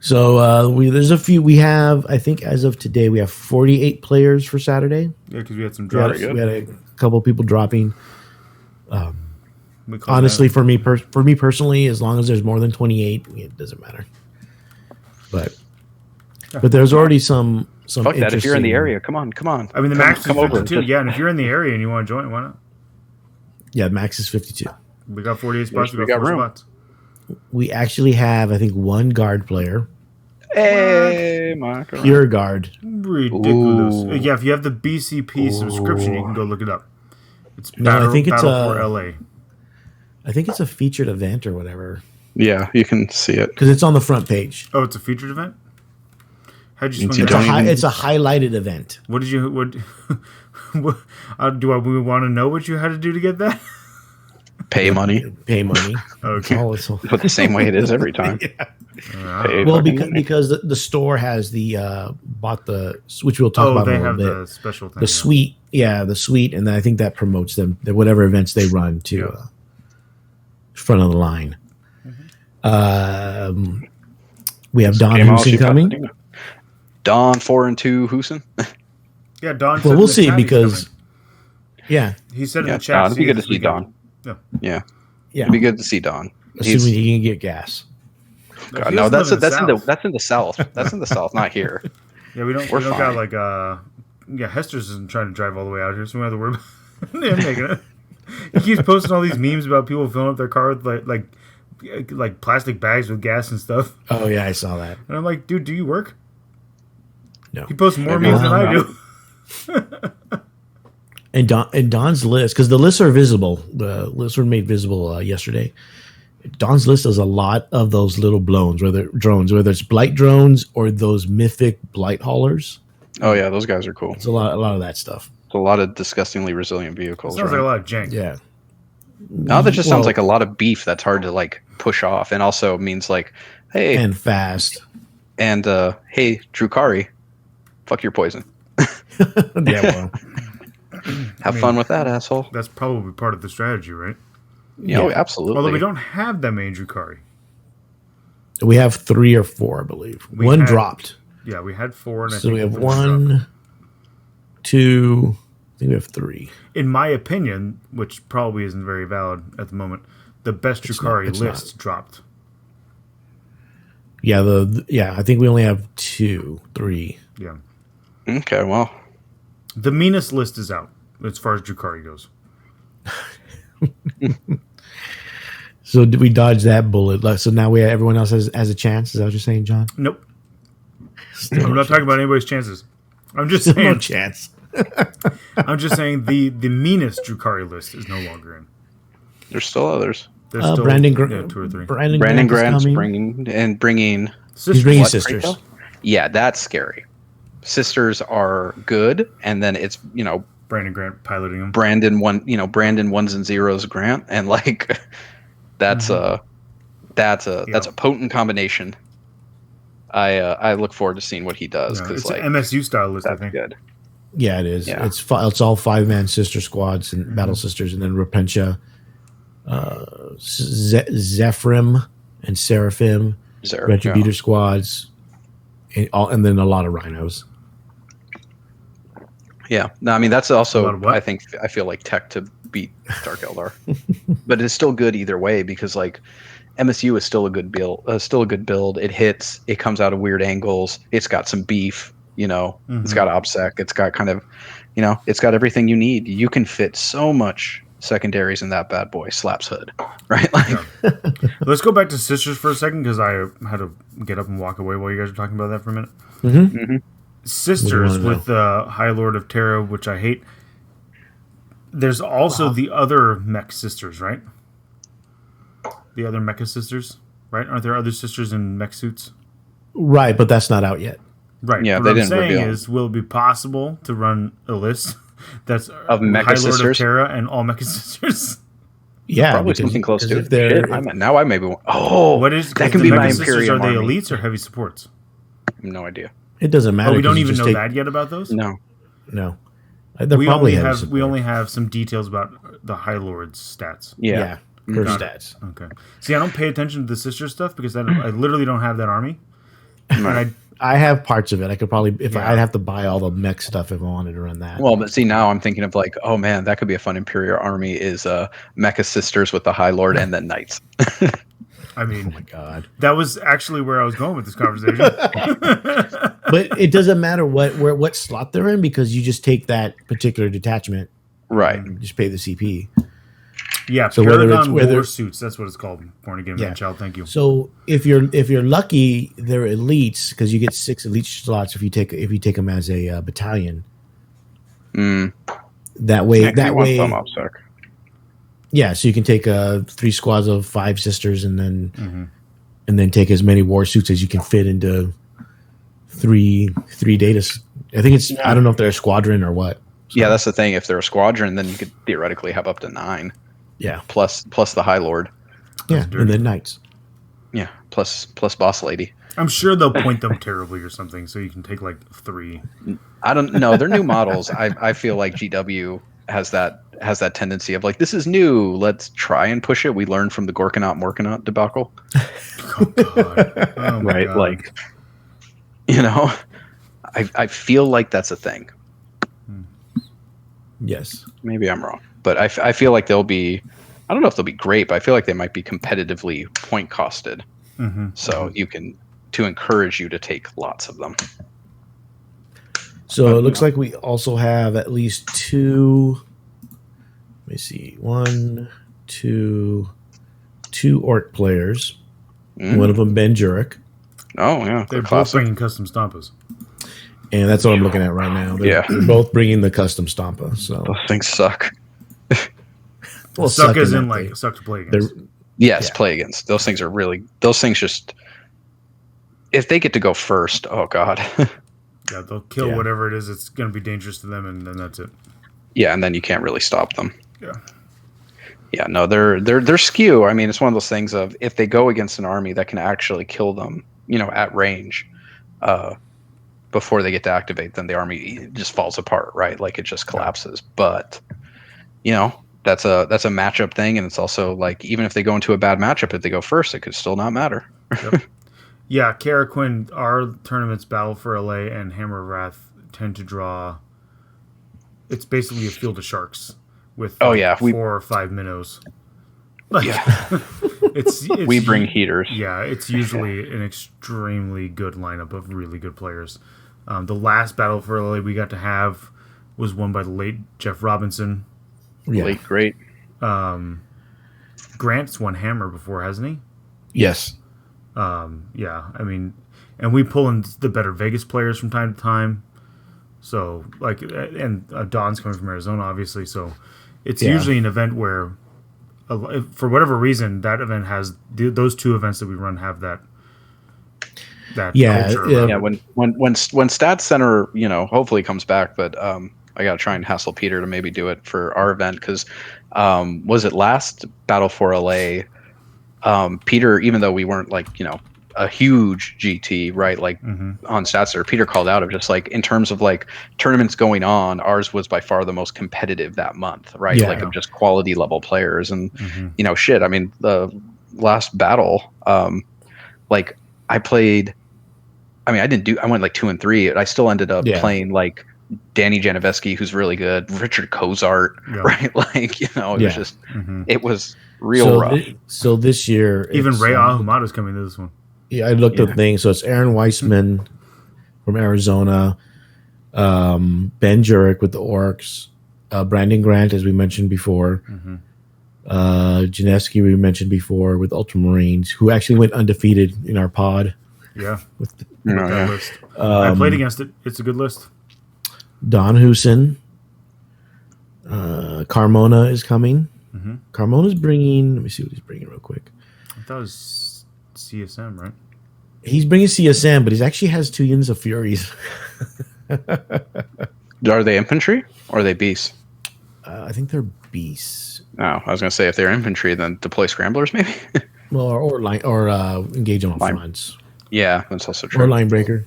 So there's a few. We have, I think, as of today, we have 48 players for Saturday. Yeah, because we had some drops. We had a couple people dropping. Honestly, for me personally, as long as there's more than 28, it doesn't matter. But there's already some. Fuck that! If you're in the area, come on. I mean, the max is 52. Yeah, and if you're in the area and you want to join, why not? Yeah, max is 52. We got 48 spots. We got 4 spots. We actually have, I think, one guard player. Hey, Michael. Pure guard. Ridiculous. Ooh. Yeah, if you have the BCP subscription, you can go look it up. It's Battle for LA. I think it's a featured event or whatever. Yeah, you can see it. Because it's on the front page. Oh, it's a featured event? How'd you swing it's a highlighted event. What did you... What we want to know what you had to do to get that? Pay money. Okay. But the same way it is every time. Well, because the store has bought the, which we'll talk about in a little bit. They have the special thing. The suite. Yeah, the suite. And then I think that promotes them, whatever events they run to front of the line. Mm-hmm. We have Don Hoosen coming. Don 4-2 Hoosen. Yeah, Don. Well, we'll see because. Yeah. He said in the chat. It'd be good to see Don. Yeah. It'd be good to see Don. Assuming he can get gas. God, no, that's in the South. That's in the South, not here. Yeah, we don't got like Hester's isn't trying to drive all the way out here, so we don't have to worry about him making it. He keeps posting all these memes about people filling up their car with like plastic bags with gas and stuff. Oh yeah, I saw that. And I'm like, dude, do you work? No. He posts more memes than I do. And Don's list, because the lists are visible. The lists were made visible yesterday. Don's list is a lot of those little drones, whether it's blight drones or those mythic blight haulers. Oh yeah, those guys are cool. It's a lot of that stuff. It's a lot of disgustingly resilient vehicles. Sounds like a lot of jank. Yeah. Now that just sounds like a lot of beef that's hard to like push off, and also means like, hey, and fast. And hey, Drukari, fuck your poison. Yeah, well. Have fun with that, asshole. That's probably part of the strategy, right? Yeah, oh, absolutely. Although we don't have that many Drukari. We have 3 or 4, I believe. One dropped. Yeah, we had 4. And so we have 1, 2, I think we have 3. In my opinion, which probably isn't very valid at the moment, the best Drukari list dropped. Yeah, I think we only have 2, 3. Yeah. Okay, well. The meanest list is out as far as Drukari goes. So did we dodge that bullet? So now everyone else has a chance? Is that what you're saying, John? Nope. I'm not talking about anybody's chances. I'm just saying. No chance. I'm just saying the meanest Drukari list is no longer in. There's still others. There's still Brandon 2 or 3. Brandon Grant's bringing sisters. He's bringing sisters. Yeah, that's scary. Sisters are good, and then it's Brandon Grant piloting them. Brandon 1s and 0s Grant, and like that's a potent combination. I look forward to seeing what he does because it's an MSU style list. I think good. Yeah, it is. Yeah. It's all 5-man sister squads and battle sisters, and then Repentia, Zephyrim and Seraphim, Retributor squads, and then a lot of rhinos. Yeah, no, I mean that's also I feel like tech to beat Dark Eldar, but it's still good either way because like MSU is still a good build. It hits. It comes out of weird angles. It's got some beef. It's got OBSEC. It's got kind of, it's got everything you need. You can fit so much secondaries in that bad boy. Slaps hood, right? Like, let's go back to sisters for a second because I had to get up and walk away while you guys were talking about that for a minute. Mm-hmm. Mm-hmm. Sisters with the High Lord of Terra, which I hate. There's also the other mech sisters, right? The other mecha sisters, right? Aren't there other sisters in mech suits? Right, but that's not out yet. Right. Yeah, what I'm saying is, will it be possible to run a list that's of mecha High sisters? Lord of Terra and all mecha sisters? Yeah, probably something close to it. Now I maybe. What is that? Can be my Imperium. Are they elites or heavy supports? I have no idea. It doesn't matter. We don't even know that yet about those. No. We only have some details about the High Lord's stats. Yeah. Her stats. Okay. See, I don't pay attention to the sister stuff because I literally don't have that army. And I have parts of it. I could probably I'd have to buy all the mech stuff if I wanted to run that. Well, but see, now I'm thinking of like, oh man, that could be a fun Imperial army is mecha sisters with the High Lord and then knights. I mean, oh my god, that was actually where I was going with this conversation. But it doesn't matter what slot they're in because you just take that particular detachment, right? And just pay the CP. Yeah, so Paragon War suits. That's what it's called. Born again man child. Thank you. So if you're lucky, they're elites because you get 6 elite slots if you take them as a battalion. That way. Yeah, so you can take 3 squads of 5 sisters and then take as many war suits as you can fit into three data. I think it's I don't know if they're a squadron or what. So. Yeah, that's the thing. If they're a squadron, then you could theoretically have up to 9. Yeah. Plus the High Lord. Yeah, and then knights. Yeah, plus boss lady. I'm sure they'll point them terribly or something, so you can take like 3. I don't know. They're new models. I feel like GW has that tendency of like, this is new. Let's try and push it. We learned from the Gorkanaut Morkanaut debacle. Oh God. Oh, right? God. Like, I feel like that's a thing. Yes. Maybe I'm wrong. But I feel like they'll be, I don't know if they'll be great, but I feel like they might be competitively point costed. So to encourage you to take lots of them. So it looks like we also have at least 2. Let me see. 1, 2 orc players. One of them Ben Jurek. Oh yeah, they're both bringing custom stompas. And that's what I'm looking at right now. They're both bringing the custom Stompa. So those things suck. Well, suck as in like suck to play against. Yes, play against. Those things are really. Those things just. If they get to go first, oh god. Yeah, they'll kill whatever it is that's going to be dangerous to them, and then that's it. Yeah, and then you can't really stop them. Yeah. Yeah, no, they're skew. I mean, it's one of those things of if they go against an army that can actually kill them, at range, before they get to activate, then the army just falls apart, right? Like it just collapses. But, that's a matchup thing, and it's also like even if they go into a bad matchup, if they go first, it could still not matter. Yep. Yeah, Kara Quinn, our tournaments, Battle for LA and Hammer of Wrath, tend to draw. It's basically a field of sharks with 4 or 5 minnows. It's we bring heaters. Yeah, it's usually an extremely good lineup of really good players. The last Battle for LA we got to have was won by the late Jeff Robinson. Yeah. Late great. Grant's won Hammer before, hasn't he? Yes. Yeah, I mean, and we pull in the better Vegas players from time to time. So, and Don's coming from Arizona, obviously. So, it's usually an event where, for whatever reason, that event has those 2 events that we run have that. Culture. Yeah. When Stats Center, hopefully comes back, but I gotta try and hassle Peter to maybe do it for our event because, was it last Battle for LA? Peter, even though we weren't a huge GT, right? On Statster, Peter called out of just in terms of tournaments going on, ours was by far the most competitive that month, right? Of just quality level players and shit. I mean, the last battle, I played. I mean, I went 2 and 3. I still ended up playing Danny Janoveski, who's really good, Richard Cozart, right? It was just, it was real rough. So this year, even Ray Ahumada's coming to this one. Yeah, I looked at things. So it's Aaron Weissman from Arizona, Ben Jurek with the Orcs, Brandon Grant, as we mentioned before, Janeski, we mentioned before, with Ultramarines, who actually went undefeated in our pod. Yeah, with that list. I played against it. It's a good list. Don Huson, Carmona is coming. Carmona's bringing. Let me see what he's bringing real quick. I thought it was CSM, right? He's bringing CSM, but he actually has 2 units of Furies. Are they infantry or are they beasts? I think they're beasts. Oh, I was going to say if they're infantry, then deploy scramblers, maybe. Well, or engage on fronts. Yeah, that's also true. Or line breaker.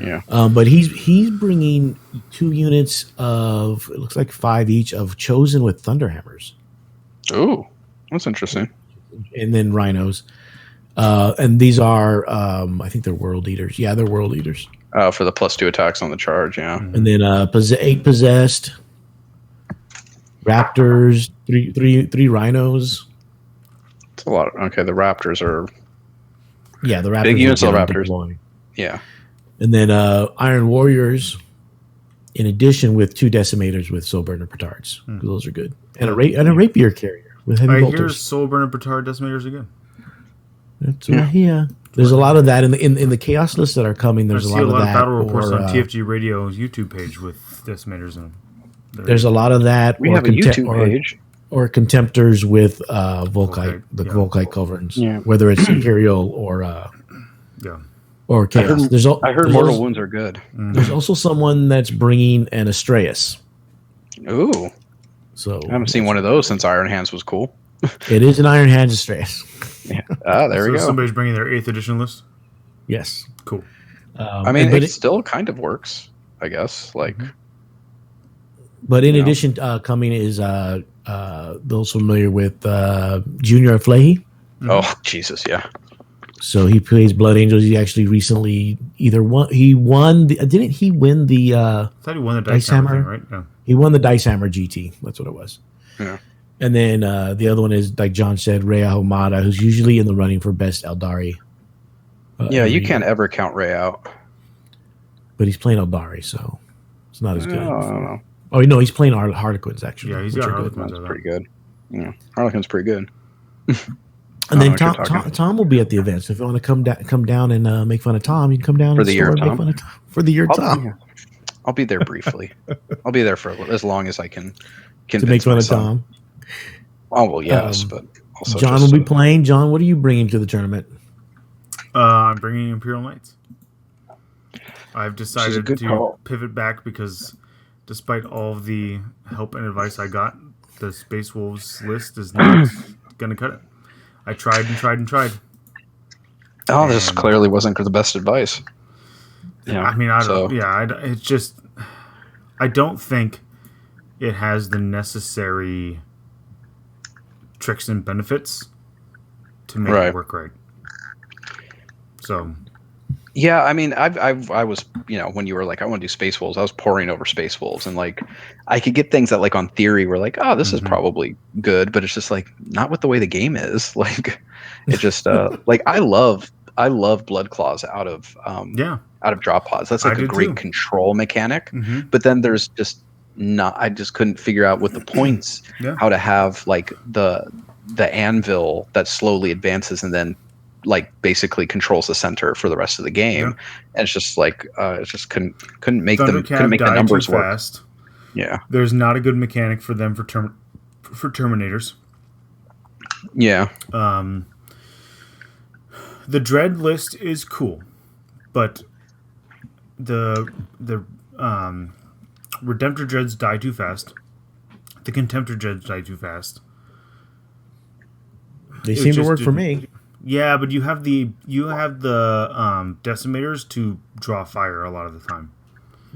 Yeah. But he's bringing 2 units of, it looks like 5 each, of Chosen with Thunderhammers. Ooh, that's interesting. And then Rhinos. And these are, I think they're World Eaters. Yeah, they're World Eaters. For the +2 attacks on the charge, yeah. And then 8 Possessed. Raptors, three Rhinos. It's a lot. Okay, the Raptors are... Yeah, the Raptors. Big units of Raptors. Yeah. And then Iron Warriors, in addition with 2 Decimators with Soul Burner Petards. Those are good. And a Rapier Carrier with heavy bolters. Here's Soul Burner Petard Decimators again. That's There's a lot of that in the Chaos lists that are coming. There's a lot of that. Battle reports on TFG Radio YouTube page with Decimators in them. There's a lot of that. We have a YouTube page. Or Contemptors with Volkite, Volkite culverins, whether it's Imperial or Chaos. I heard Mortal Wounds are good. There's also someone that's bringing an Astraeus. Ooh. So I haven't seen one of those since Iron Hands was cool. It is an Iron Hands Astraeus. There we go. Somebody's bringing their 8th edition list? Yes. Cool. I mean, it still kind of works, I guess. But in addition, coming is those familiar with Junior Flehy. Oh, Jesus, yeah. So he plays Blood Angels. He actually recently didn't he win the I thought he won the Dice Hammer thing, right? Yeah. He won the Dice Hammer GT. That's what it was. Yeah. And then the other one is, like John said, Ray Ahumada, who's usually in the running for best Eldari. You can't ever count Ray out. But he's playing Eldari, so it's not as good. I don't know. Oh, no, he's playing Harlequins, actually. Yeah, he's got Harlequins. That's pretty good. Yeah, Harlequin's pretty good. And then what you're talking Tom will be at the event. So if you want to come down and make fun of Tom, you can come down For and the year make Tom? fun of Tom for the year Tom. I'll be there briefly. I'll be there for as long as I can To make convince fun my of son. Tom. Oh well, yes, but also John will be playing. John, what are you bringing to the tournament? I'm bringing Imperial Knights. I've decided to pivot back because, despite all of the help and advice I got, the Space Wolves list is not going to cut it. I tried and tried and tried. Oh, this clearly wasn't the best advice. Yeah, I mean, I don't. Yeah, it's just, I don't think it has the necessary tricks and benefits to make it work right. So. Yeah, I mean, I was, when you were like, I want to do Space Wolves, I was poring over Space Wolves, and like, I could get things that like on theory were like, oh, this is probably good, but it's just like not with the way the game is. Like, it just like I love Blood Claws out of drop pods. That's like a great control mechanic. But then there's just I just couldn't figure out with the points how to have like the anvil that slowly advances and then like basically controls the center for the rest of the game. And it's just like it just couldn't make the numbers work fast. Yeah, there's not a good mechanic for them for Terminators. Yeah. The Dread list is cool, but the Redemptor Dreads die too fast. The Contemptor Dreads die too fast. They seem to work for me. Yeah, but you have the Decimators to draw fire a lot of the time.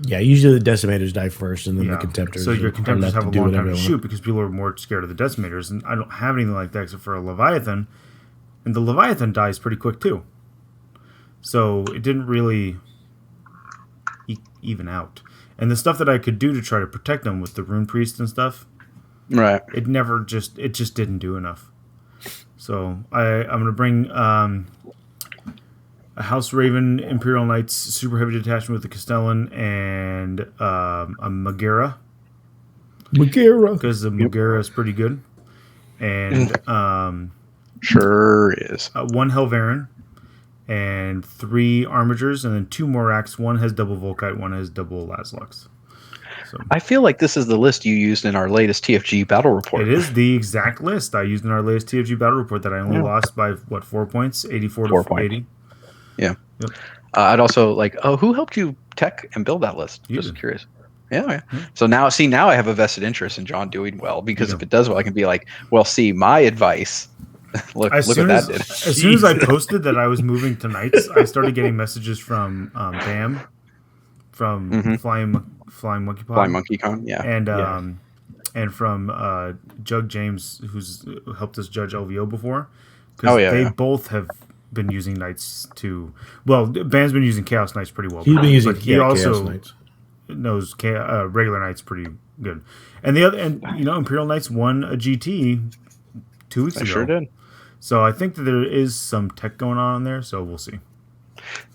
Yeah, usually the Decimators die first, and then the Contemptors. So your Contemptors have a long time to shoot because people are more scared of the Decimators, and I don't have anything like that except for a Leviathan, and the Leviathan dies pretty quick too. So it didn't really even out. And the stuff that I could do to try to protect them with the Rune Priest and stuff, right? It just didn't do enough. So I'm gonna bring a House Raven Imperial Knights super heavy detachment with the Castellan and a Megara. Because the Megara is pretty good. And sure is. One Helverin and 3 Armigers and then 2 Morax. One has double Volkite, one has double Lazlux. So, I feel like this is the list you used in our latest TFG battle report. It is the exact list I used in our latest TFG battle report that I only lost by 4 points, 84 to 80. Yeah. Yep. I'd also like, who helped you tech and build that list? Just curious. Yeah. So now I have a vested interest in John doing well, because if it does well, I can be like, well, see, my advice. look what that did. As soon as I posted that I was moving to Knights, I started getting messages from Bam, from Flying Monkey Pod. Flying Monkey Con, yeah. And from Jug James, who's helped us judge LVO before. Because they both have been using Knights to... Well, Bam's been using Chaos Knights pretty well. He's been using he also knows regular Knights pretty good. And Imperial Knights won a GT 2 weeks ago. Sure did. So I think that there is some tech going on there, so we'll see.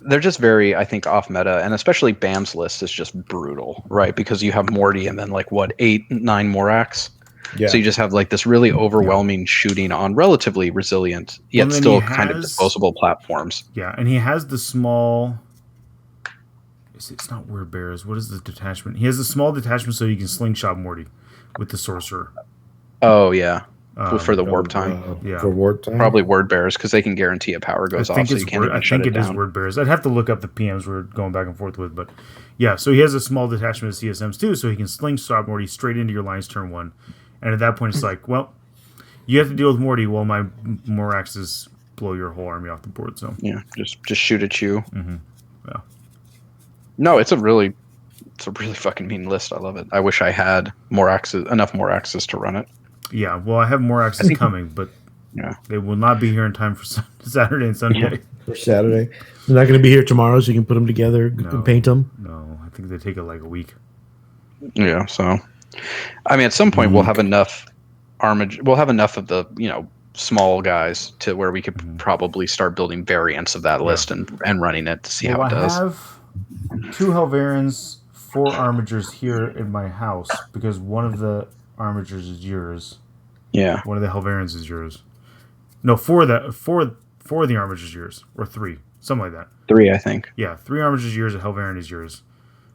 They're just very, I think, off meta, and especially Bam's list is just brutal, right? Because you have Morty and then 8, 9 Morax. Yeah. So you just have this really overwhelming shooting on relatively resilient, yet still kind of disposable platforms. Yeah, and he has the small... It's not Word Bearers. What is the detachment? He has a small detachment so you can slingshot Morty with the Sorcerer. Oh, yeah. For the warp time. For warp time? Probably Word Bearers, because they can guarantee a power goes off, so you can't even shut it down. I think it is Word Bearers. I'd have to look up the PMs we're going back and forth with, but yeah, so he has a small detachment of CSMs too, so he can slingshot Morty straight into your lines turn 1. And at that point, it's like, well, you have to deal with Morty while my Moraxes blow your whole army off the board. So yeah, just shoot at you. Mm-hmm. Yeah. No, it's a really fucking mean list. I love it. I wish I had enough Moraxes to run it. Yeah, well, I have Moraxes coming, but they will not be here in time for Saturday and Sunday. Yeah, for Saturday, they're not going to be here tomorrow, so you can put them together and paint them. No, I think they take it a week. Yeah, so. I mean, at some point we'll have enough armage. We'll have enough of the small guys to where we could probably start building variants of that list and running it to see how it does. I have 2 Helverins, 4 Armigers here in my house because one of the Armigers is yours. Yeah, one of the Helverins is yours. No, four of the armors is yours, or 3, something like that. 3, I think. Yeah, 3 armors is yours, a Hell Variant is yours.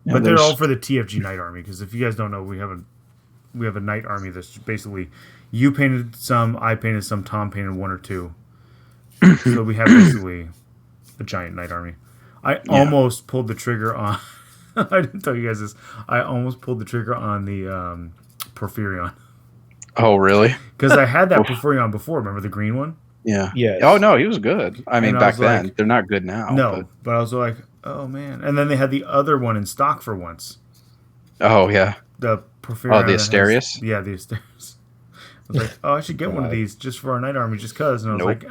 Yeah, But they're all for the TFG Knight Army, because if you guys don't know, we have a Knight Army that's basically you painted some, I painted some, Tom painted 1 or 2. So we have basically a giant Knight Army. I almost pulled the trigger on. I didn't tell you guys this. I almost pulled the trigger on the Porphyrion. Oh, really? Because I had that Porphyrion before. Remember the green one? Yeah. Yes. Oh, no, he was good. I mean, back then. Like, they're not good now. No, but I was like, oh, man. And then they had the other one in stock for once. Oh, yeah. The Porphyrion. Oh, the Asterius? Yeah, the Asterius. I was like, oh, I should get one of these just for our Knight Army just because. And I was like,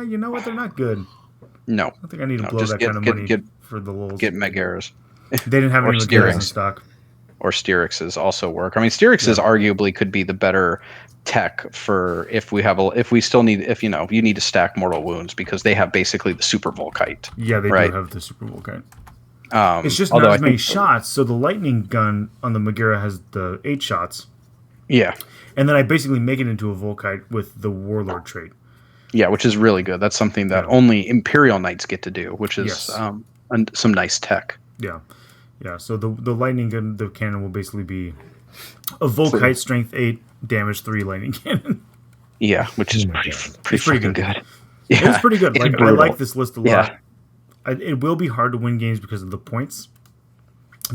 you know what? They're not good. No. I don't think I need to blow that kind of money for the lulz. Get Megaras. They didn't have any Megaras in stock. Or Styraxes also work. I mean, Styraxes arguably could be the better tech for if you need to stack Mortal Wounds, because they have basically the Super Volkite. Yeah, they do have the Super Volkite. It's just not as many shots, so the lightning gun on the Megara has the 8 shots. Yeah. And then I basically make it into a Volkite with the Warlord trait. Yeah, which is really good. That's something that only Imperial Knights get to do, which is some nice tech. Yeah. Yeah, so the lightning gun, the cannon will basically be a Volkite strength 8, damage 3 lightning cannon. Yeah, which is pretty good. Yeah. It's pretty good. Like, I like this list a lot. Yeah. It will be hard to win games because of the points,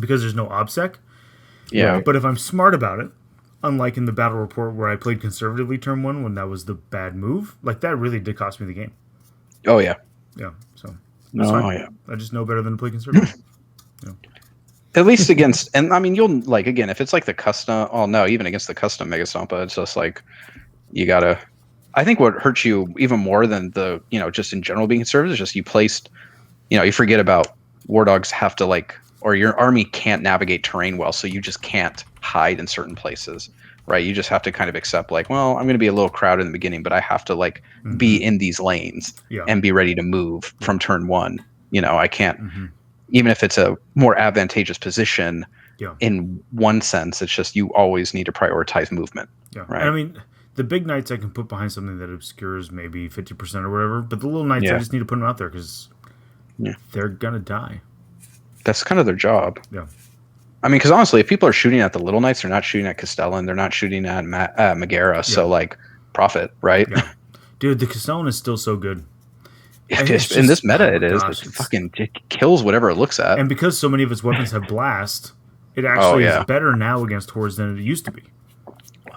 because there's no OBSEC. Yeah. But if I'm smart about it, unlike in the battle report where I played conservatively turn 1 when that was the bad move, like that really did cost me the game. Oh, yeah. Yeah, so. Yeah. I just know better than to play conservative. At least against, and I mean, you'll like, again, if it's like the custom, even against the custom Mega Stompa, it's just like, you gotta, I think what hurts you even more than the, just in general being conservative is just you placed, you forget about War Dogs have to or your army can't navigate terrain well, so you just can't hide in certain places, right? You just have to kind of accept I'm going to be a little crowded in the beginning, but I have to be in these lanes and be ready to move from turn 1. I can't. Even if it's a more advantageous position, in one sense, it's just you always need to prioritize movement. Yeah, right. And I mean, the big knights I can put behind something that obscures maybe 50% or whatever, but the little knights I just need to put them out there because they're gonna die. That's kind of their job. Yeah. I mean, because honestly, if people are shooting at the little knights, they're not shooting at Castellan, they're not shooting at Megara. So profit, right? Yeah. Dude, the Castellan is still so good. In this meta, it kills whatever it looks at. And because so many of its weapons have blast, it actually is better now against hordes than it used to be.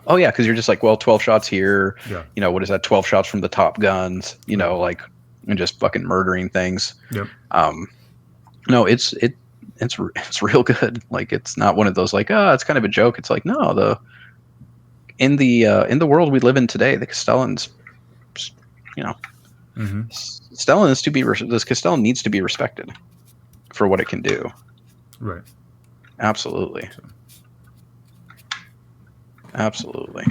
Oh, yeah, because you're just 12 shots here. Yeah. What is that? 12 shots from the top guns, and just fucking murdering things. Yep. No, it's real good. It's not one of those it's kind of a joke. It's no, in the world we live in today, the Castellans, this Castellan needs to be respected for what it can do. Right. Absolutely. Absolutely.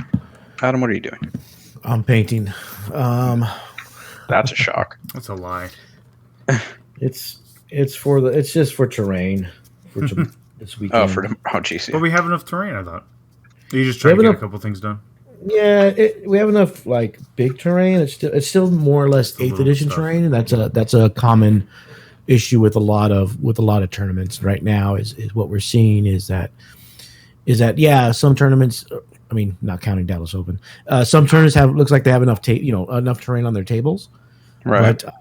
Adam, what are you doing? I'm painting. That's a shock. That's a lie. It's just for terrain for this weekend. Oh, geez. But we have enough terrain, I thought. You just trying to get a couple things done. Yeah, we have enough big terrain. It's still more or less 8th edition terrain, and that's a common issue with a lot of tournaments right now. Is what we're seeing is that some tournaments. I mean, not counting Dallas Open, some tournaments looks like they have enough enough terrain on their tables, right? But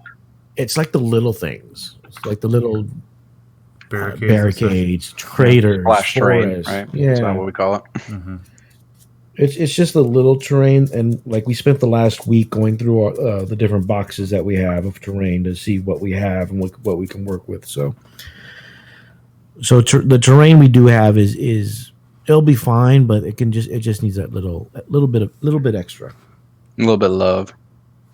it's like the little things. It's like the little barricades, craters, splash terrain, forests. Right? Yeah, that's not what we call it. Mm-hmm. It's just the little terrain, and we spent the last week going through the different boxes that we have of terrain to see what we have and what we can work with. So the terrain we do have is it'll be fine, but it just needs that little bit extra, a little bit of love.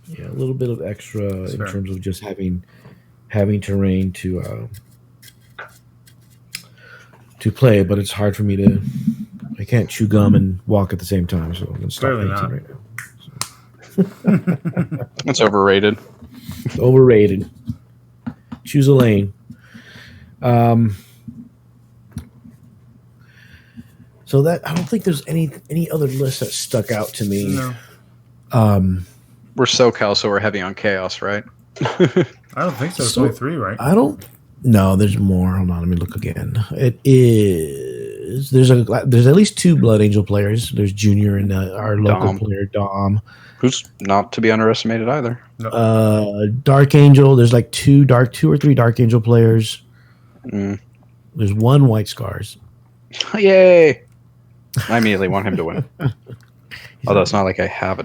Yeah, a little bit of extra in terms of just having terrain to play. But it's hard for me to. I can't chew gum and walk at the same time, so I'm going to stop painting right now. It's overrated. Overrated. Choose a lane. So that I don't think there's any other list that stuck out to me. No. We're SoCal, so we're heavy on chaos, right? I don't think so. It's only 3, right? I don't. No, there's more. Hold on, let me look again. It is. There's at least 2 Blood Angel players. There's Junior and our local player Dom, who's not to be underestimated either. No. Dark Angel. There's like 2 or 3 Dark Angel players. There's 1 White Scars. Yay! I immediately want him to win. Although it's not like I have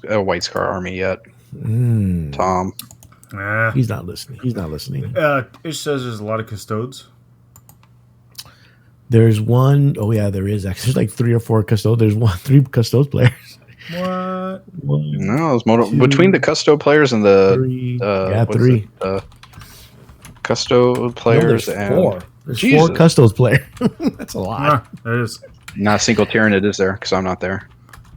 a White Scar army yet. Tom. He's not listening. It says there's a lot of custodes. There's 1. Oh yeah, there is actually. There's like 3 or 4 custodes. There's 3 custodes players. What? No, it's between the custo players and the 3. 3. Custo players there's and 4. There's 4 custos players. That's a lot. It is. Not a single Tyranid is there because I'm not there.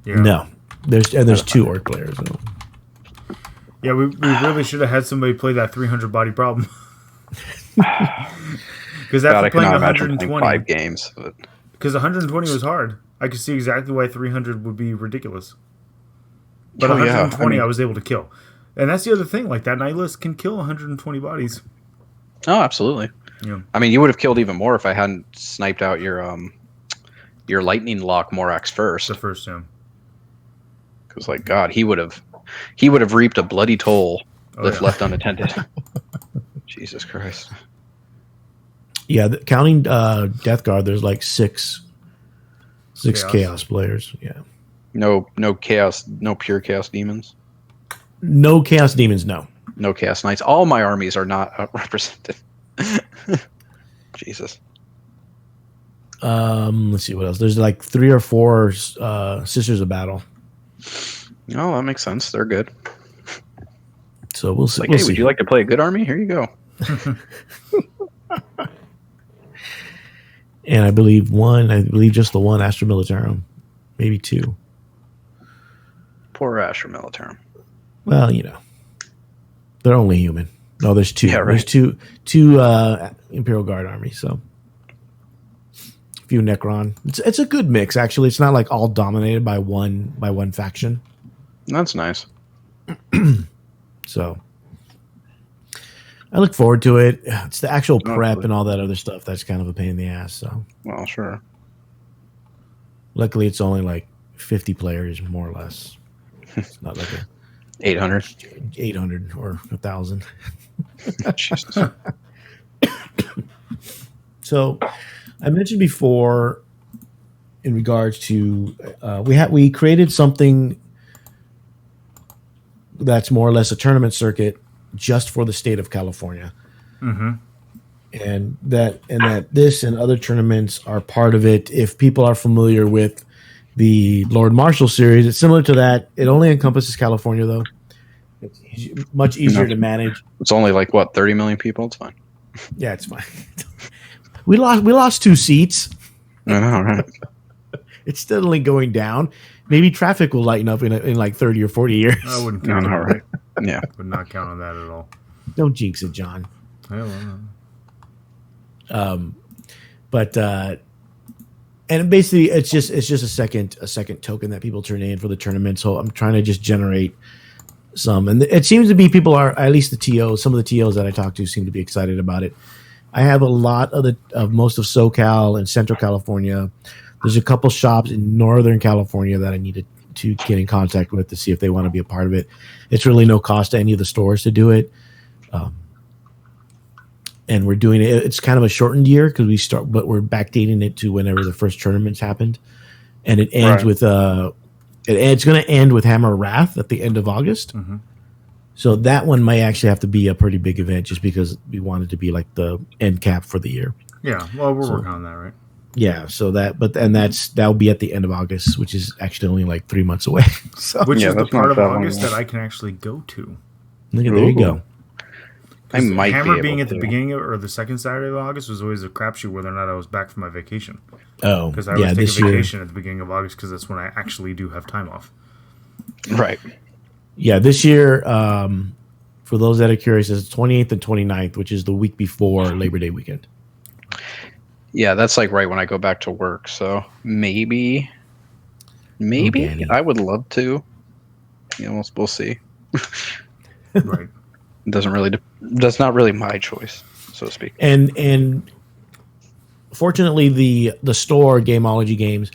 Yeah. No, there's 2 orc players. So. Yeah, we really should have had somebody play that 300 body problem. Because after playing 120, 5 games. Because 120 was hard. I could see exactly why 300 would be ridiculous. But 120 I was able to kill. And that's the other thing. Like, that Nihilist can kill 120 bodies. Oh, absolutely. Yeah. I mean, you would have killed even more if I hadn't sniped out your lightning lock Morax first. The first time. Because, like, God, he would have reaped a bloody toll if left unattended. Jesus Christ. Yeah, counting Death Guard, there's like 6 chaos players. Yeah. No chaos, no pure chaos demons. No chaos demons. No. No chaos knights. All my armies are not represented. Jesus. Let's see what else. There's like 3 or 4 Sisters of Battle. Oh, that makes sense. They're good. So we'll see. Like, hey, would you like to play a good army? Here you go. And I believe just the 1 Astra Militarum, maybe 2. Poor Astra Militarum. Well, they're only human. No, there's 2. Yeah, right. There's two Imperial Guard armies. So a few Necron. It's a good mix actually. It's not like all dominated by one faction. That's nice. So I look forward to it. It's the actual prep and all that other stuff that's kind of a pain in the ass. So, well, sure. Luckily, it's only like 50 players, more or less. It's not like 800 or 1,000. Jesus. So, I mentioned before, in regards to we created something that's more or less a tournament circuit just for the state of California. Mm-hmm. And that this and other tournaments are part of it. If people are familiar with the Lord Marshall series, it's similar to that. It only encompasses California, though. It's much easier to manage. It's only like 30 million people. It's fine. Yeah, it's fine. We lost 2 seats. I know, right? It's steadily going down. Maybe traffic will lighten up in like 30 or 40 years. I wouldn't count on that. Right? Yeah. Would not count on that at all. Don't jinx it, John. But and basically it's just a second token that people turn in for the tournament. So I'm trying to just generate some, and it seems to be people are, at least the TOs, some of the TOs that I talk to seem to be excited about it. I have a lot of most of SoCal and Central California. There's a couple shops in Northern California that I needed to get in contact with to see if they want to be a part of it. It's really no cost to any of the stores to do it. And we're doing it. It's kind of a shortened year because but we're backdating it to whenever the first tournaments happened. And it ends with, it's going to end with Hammer Wrath at the end of August. Mm-hmm. So that one might actually have to be a pretty big event just because we want it to be like the end cap for the year. Yeah. Well, we're working on that, right? Yeah, so that'll be at the end of August, which is actually only like 3 months away. So which is the part of August that I can actually go to. There you go. I might Hammer be being able at the to. beginning or the second Saturday of August was always a crapshoot whether or not I was back from my vacation. Oh, because I always take a vacation at the beginning of August because that's when I actually do have time off. Right. Yeah, this year, for those that are curious, it's 28th and 29th, which is the week before Labor Day weekend. Yeah, that's like right when I go back to work. So maybe I would love to. We'll see. Right. That's not really my choice, so to speak. And fortunately, the store Gameology Games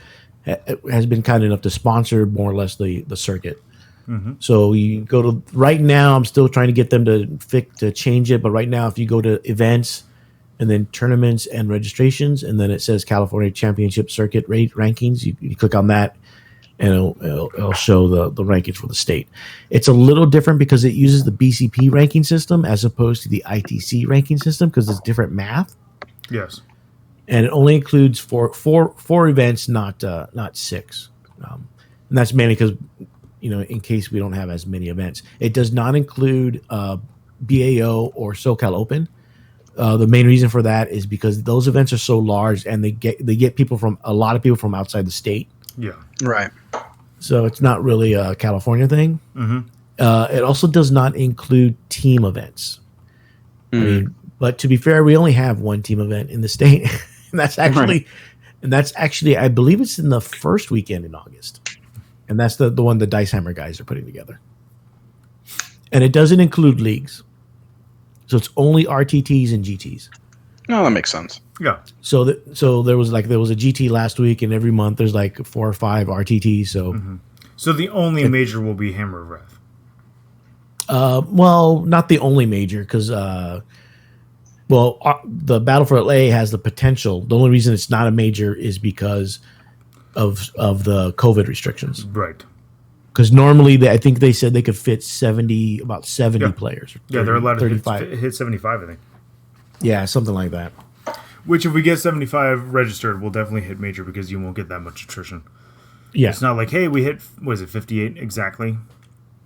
has been kind enough to sponsor more or less the circuit. Mm-hmm. So you go to right now. I'm still trying to get them to change it, but right now, if you go to events and then tournaments and registrations, and then it says California Championship Circuit rankings, you click on that, and it'll show the rankings for the state. It's a little different because it uses the BCP ranking system as opposed to the ITC ranking system because it's different math. Yes. And it only includes four events, not 6. And that's mainly because, in case we don't have as many events. It does not include BAO or SoCal Open. The main reason for that is because those events are so large and they get a lot of people from outside the state. Yeah. Right. So it's not really a California thing. Mm-hmm. It also does not include team events. I mean, but to be fair, we only have one team event in the state. And that's actually, I believe it's in the first weekend in August. And that's the one the Dice Hammer guys are putting together. And it doesn't include leagues. So it's only RTTs and GTs. No, that makes sense. Yeah. So there was a GT last week, and every month there's like 4 or 5 RTTs. So So the only major will be Hammer of Wrath. Well, not the only major because the Battle for LA has the potential. The only reason it's not a major is because of the COVID restrictions. Right. Because normally, I think they said they could fit about 70 players. 30, Yeah, they're allowed 35. to hit 75, I think. Yeah, something like that. Which, if we get 75 registered, we'll definitely hit major because you won't get that much attrition. Yeah. It's not like, hey, we hit, 58 exactly?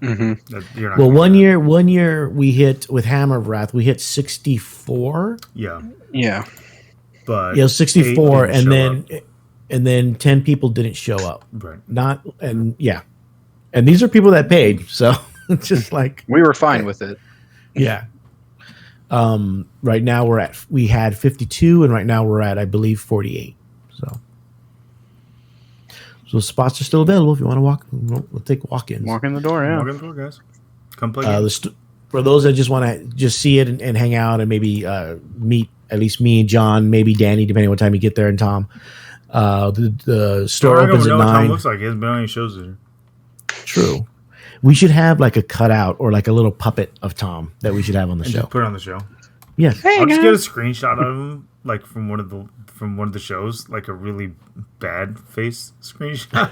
Mm-hmm. You're not Well, one year we hit, with Hammer of Wrath, we hit 64. Yeah. Yeah. But Yeah, 64, 8 didn't show up. and then 10 people didn't show up. Right. And these are people that paid, so it's just like We were fine with it. yeah. Right now we had 52, and right now we're at, I believe, 48. So spots are still available if you want to walk. We'll take walk-ins. Walk in the door, yeah. Walk in the door, guys. Come play games. For those that just want to just see it and hang out and maybe meet at least me and John, maybe Danny, depending on what time you get there, and Tom. The store opens at 9. Tom looks like he hasn't been on any shows this year. True. We should have like a cutout or like a little puppet of Tom that we should have on the show. Just put it on the show. Yes. I'll just get a screenshot of him, like from one of the shows, like a really bad face screenshot.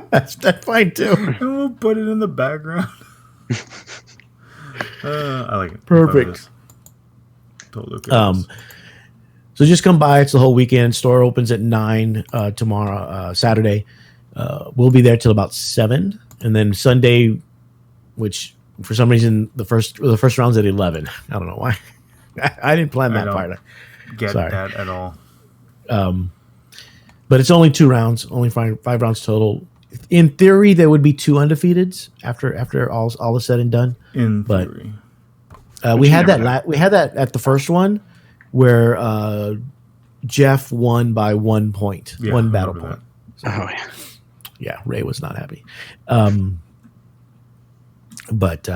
That's fine too. And we'll put it in the background. I like it. Perfect. Totally okay. So just come by. It's the whole weekend. Store opens at 9 tomorrow, Saturday. We'll be there till about 7, and then Sunday, which for some reason the first round's at 11. I don't know why. I didn't plan that part. Get that at all. But it's only 2 rounds, only 5 rounds total. In theory, there would be 2 undefeateds after all is said and done. In theory, we had that. We had that at the first one, where Jeff won by 1 point, 1 battle point. So, yeah, Ray was not happy. But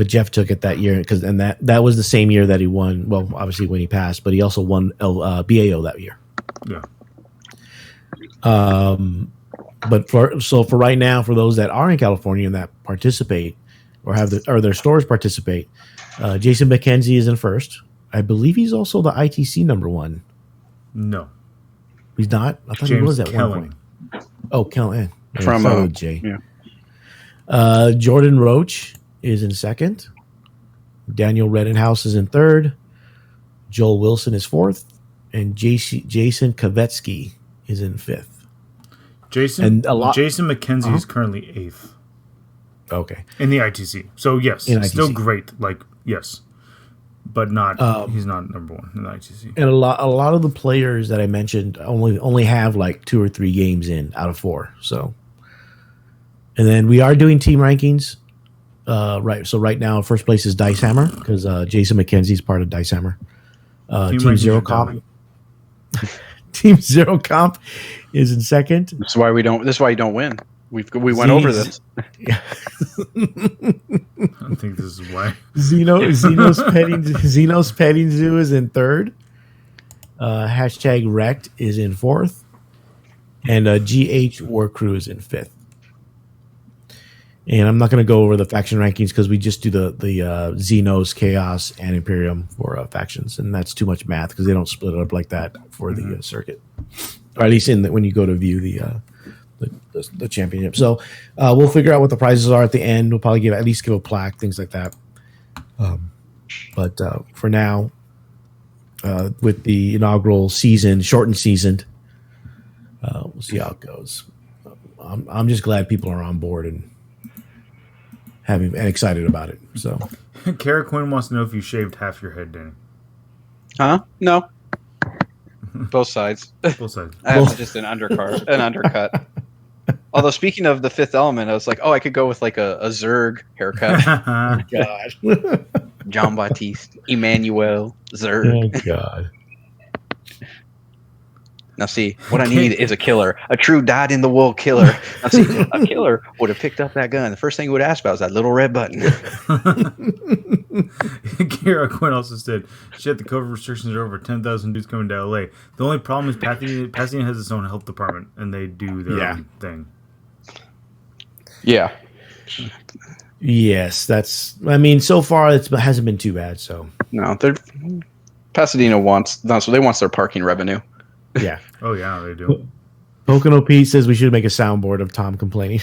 Jeff took it that year and that was the same year that he won. Well, obviously when he passed, but he also won BAO that year. Yeah. But for right now, for those that are in California and that participate or their stores participate, Jason McKenzie is in first. I believe he's also the ITC number 1. No, he's not. I thought James he was at Kelling. 1 point. Oh, Kellen from J. Yeah. Jordan Roach is in second. Daniel Redenhouse is in third. Joel Wilson is fourth, and Jason Kavetsky is in fifth. Jason McKenzie is currently 8th. Okay. In the ITC. So yes, still great. Like yes, but not. He's not number 1 in the ITC. And a lot of the players that I mentioned only have like 2 or 3 games in out of 4. So. And then we are doing team rankings, right? So right now, first place is Dice Hammer because Jason McKenzie is part of Dice Hammer. Team Zero Comp. Team Zero Comp is in second. This is why you don't win. We went over this. Yeah. why. Xenos Petting Zoo is in third. Hashtag Wrecked is in fourth. And GH War Crew is in fifth. And I'm not going to go over the faction rankings because we just do the Xenos, Chaos, and Imperium for factions. And that's too much math because they don't split it up like that for the circuit. Or at least when you go to view the championship. So we'll figure out what the prizes are at the end. We'll probably at least give a plaque, things like that. But for now, with the inaugural season, shortened season, we'll see how it goes. I'm just glad people are on board and excited about it. So, Kara Quinn wants to know if you shaved half your head, Danny. Huh? No. Both sides. Both sides. I have just an undercut. Although speaking of the Fifth Element, I was like, oh, I could go with like a Zerg haircut. God. John Baptiste, Emmanuel, Zerg. Oh God. Now see, what I need is a killer, a true dyed-in-the-wool killer. Now see, a killer would have picked up that gun. The first thing he would ask about is that little red button. Kara Quinn also said, shit, the COVID restrictions are over. 10,000 dudes coming to LA. The only problem is Pasadena has its own health department, and they do their own thing. Yeah. Yes, so far it hasn't been too bad. So no, Pasadena wants their parking revenue. Yeah. Oh yeah, they do. Pocono Pete says we should make a soundboard of Tom complaining.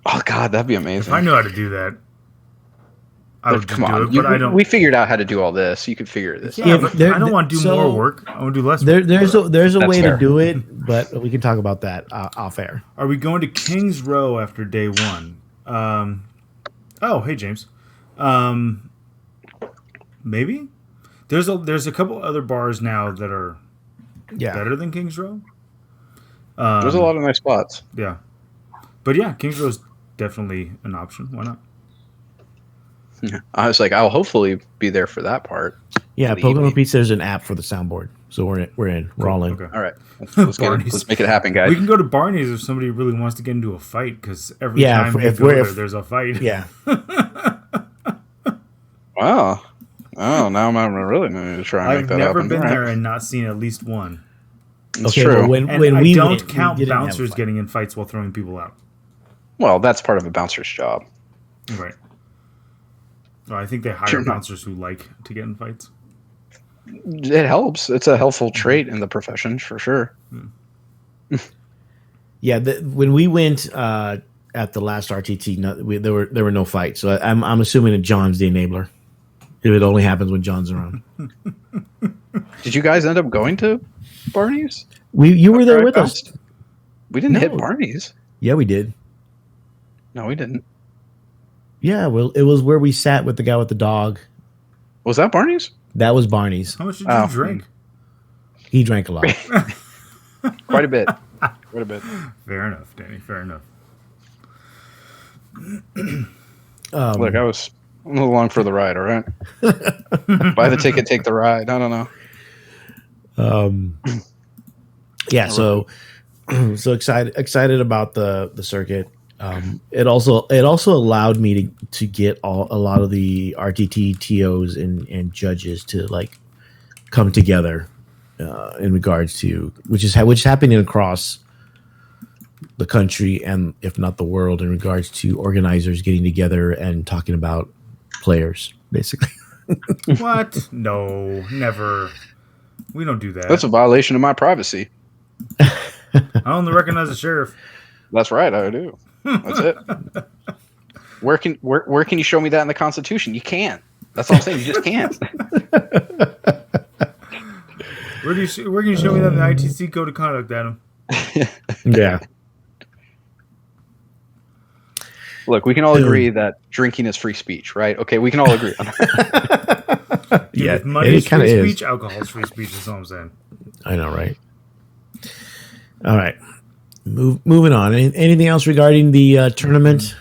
Oh God, that'd be amazing. If I knew how to do that, I would come on. but I don't. We figured out how to do all this. You could figure this out. Yeah, but I don't want to do more work. I want to do less work. There's a way fair. to do it, but we can talk about that off air. Are we going to Kings Row after day one? Oh, hey James. Maybe there's a couple other bars now that are better than Kings Row. There's a lot of nice spots. Yeah, but yeah, Kings Row is definitely an option. Why not? Yeah. I was like, I'll hopefully be there for that part. Yeah, Pocono Pizza, there's an app for the soundboard, so we're in. We're all in. Okay. All right, let's make it happen, guys. We can go to Barney's if somebody really wants to get into a fight, because every time we go there's a fight. Yeah. Wow. Oh, now I'm really going to try and make that happen. I've never been there and not seen at least one. It's true. Well, I don't count bouncers getting in fights while throwing people out. Well, that's part of a bouncer's job. Right. Well, I think they hire bouncers who like to get in fights. It helps. It's a helpful trait in the profession, for sure. Yeah, when we went at the last RTT, there were no fights. So I'm assuming that John's the enabler. If it only happens when John's around. Did you guys end up going to Barney's? You were there with us. We didn't hit Barney's. Yeah, we did. No, we didn't. Yeah, well, it was where we sat with the guy with the dog. Was that Barney's? That was Barney's. How much did you drink? He drank a lot. Quite a bit. Quite a bit. Fair enough, Danny. Fair enough. Look, I'm a little long for the ride, all right? Buy the ticket, take the ride. I don't know. Yeah, so excited about the circuit. It also allowed me to get a lot of the RTT TOs and judges to like come together in regards to which is happening across the country and if not the world in regards to organizers getting together and talking about players, basically. What? No, never. We don't do that. That's a violation of my privacy. I only recognize the sheriff. That's right, I do. That's it. Where can you show me that in the Constitution? You can't. That's all I'm saying. You just can't. Where can you show me that in the ITC Code of Conduct, Adam? Yeah. Look, we can all agree that drinking is free speech, right? Okay, we can all agree on that. Dude, yeah, if money is free is. speech, alcohol is free speech. That's all I'm saying. I know, right? All right. Moving on. Anything else regarding the tournament?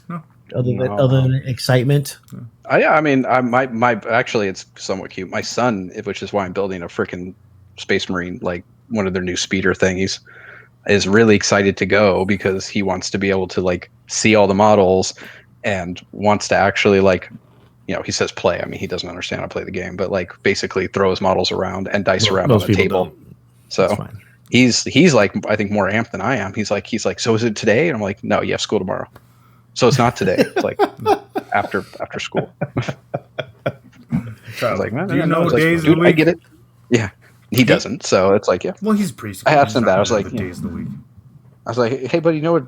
No. Other than excitement? I mean, my actually, it's somewhat cute. My son, which is why I'm building a freaking Space Marine, like one of their new speeder thingies, is really excited to go because he wants to be able to like see all the models and wants to actually like, he says play. I mean, he doesn't understand how to play the game, but like basically throw his models around and dice around on the table. Don't. So he's like, I think more amped than I am. He's like, so is it today? And I'm like, no, you have school tomorrow. So it's not today. It's like after school. I was like, man, do you know days of the week? I get it. Yeah, he doesn't. So it's like, yeah. Well, he's preschool. I asked him that. I was like, days of the week. I was like, hey, buddy, you know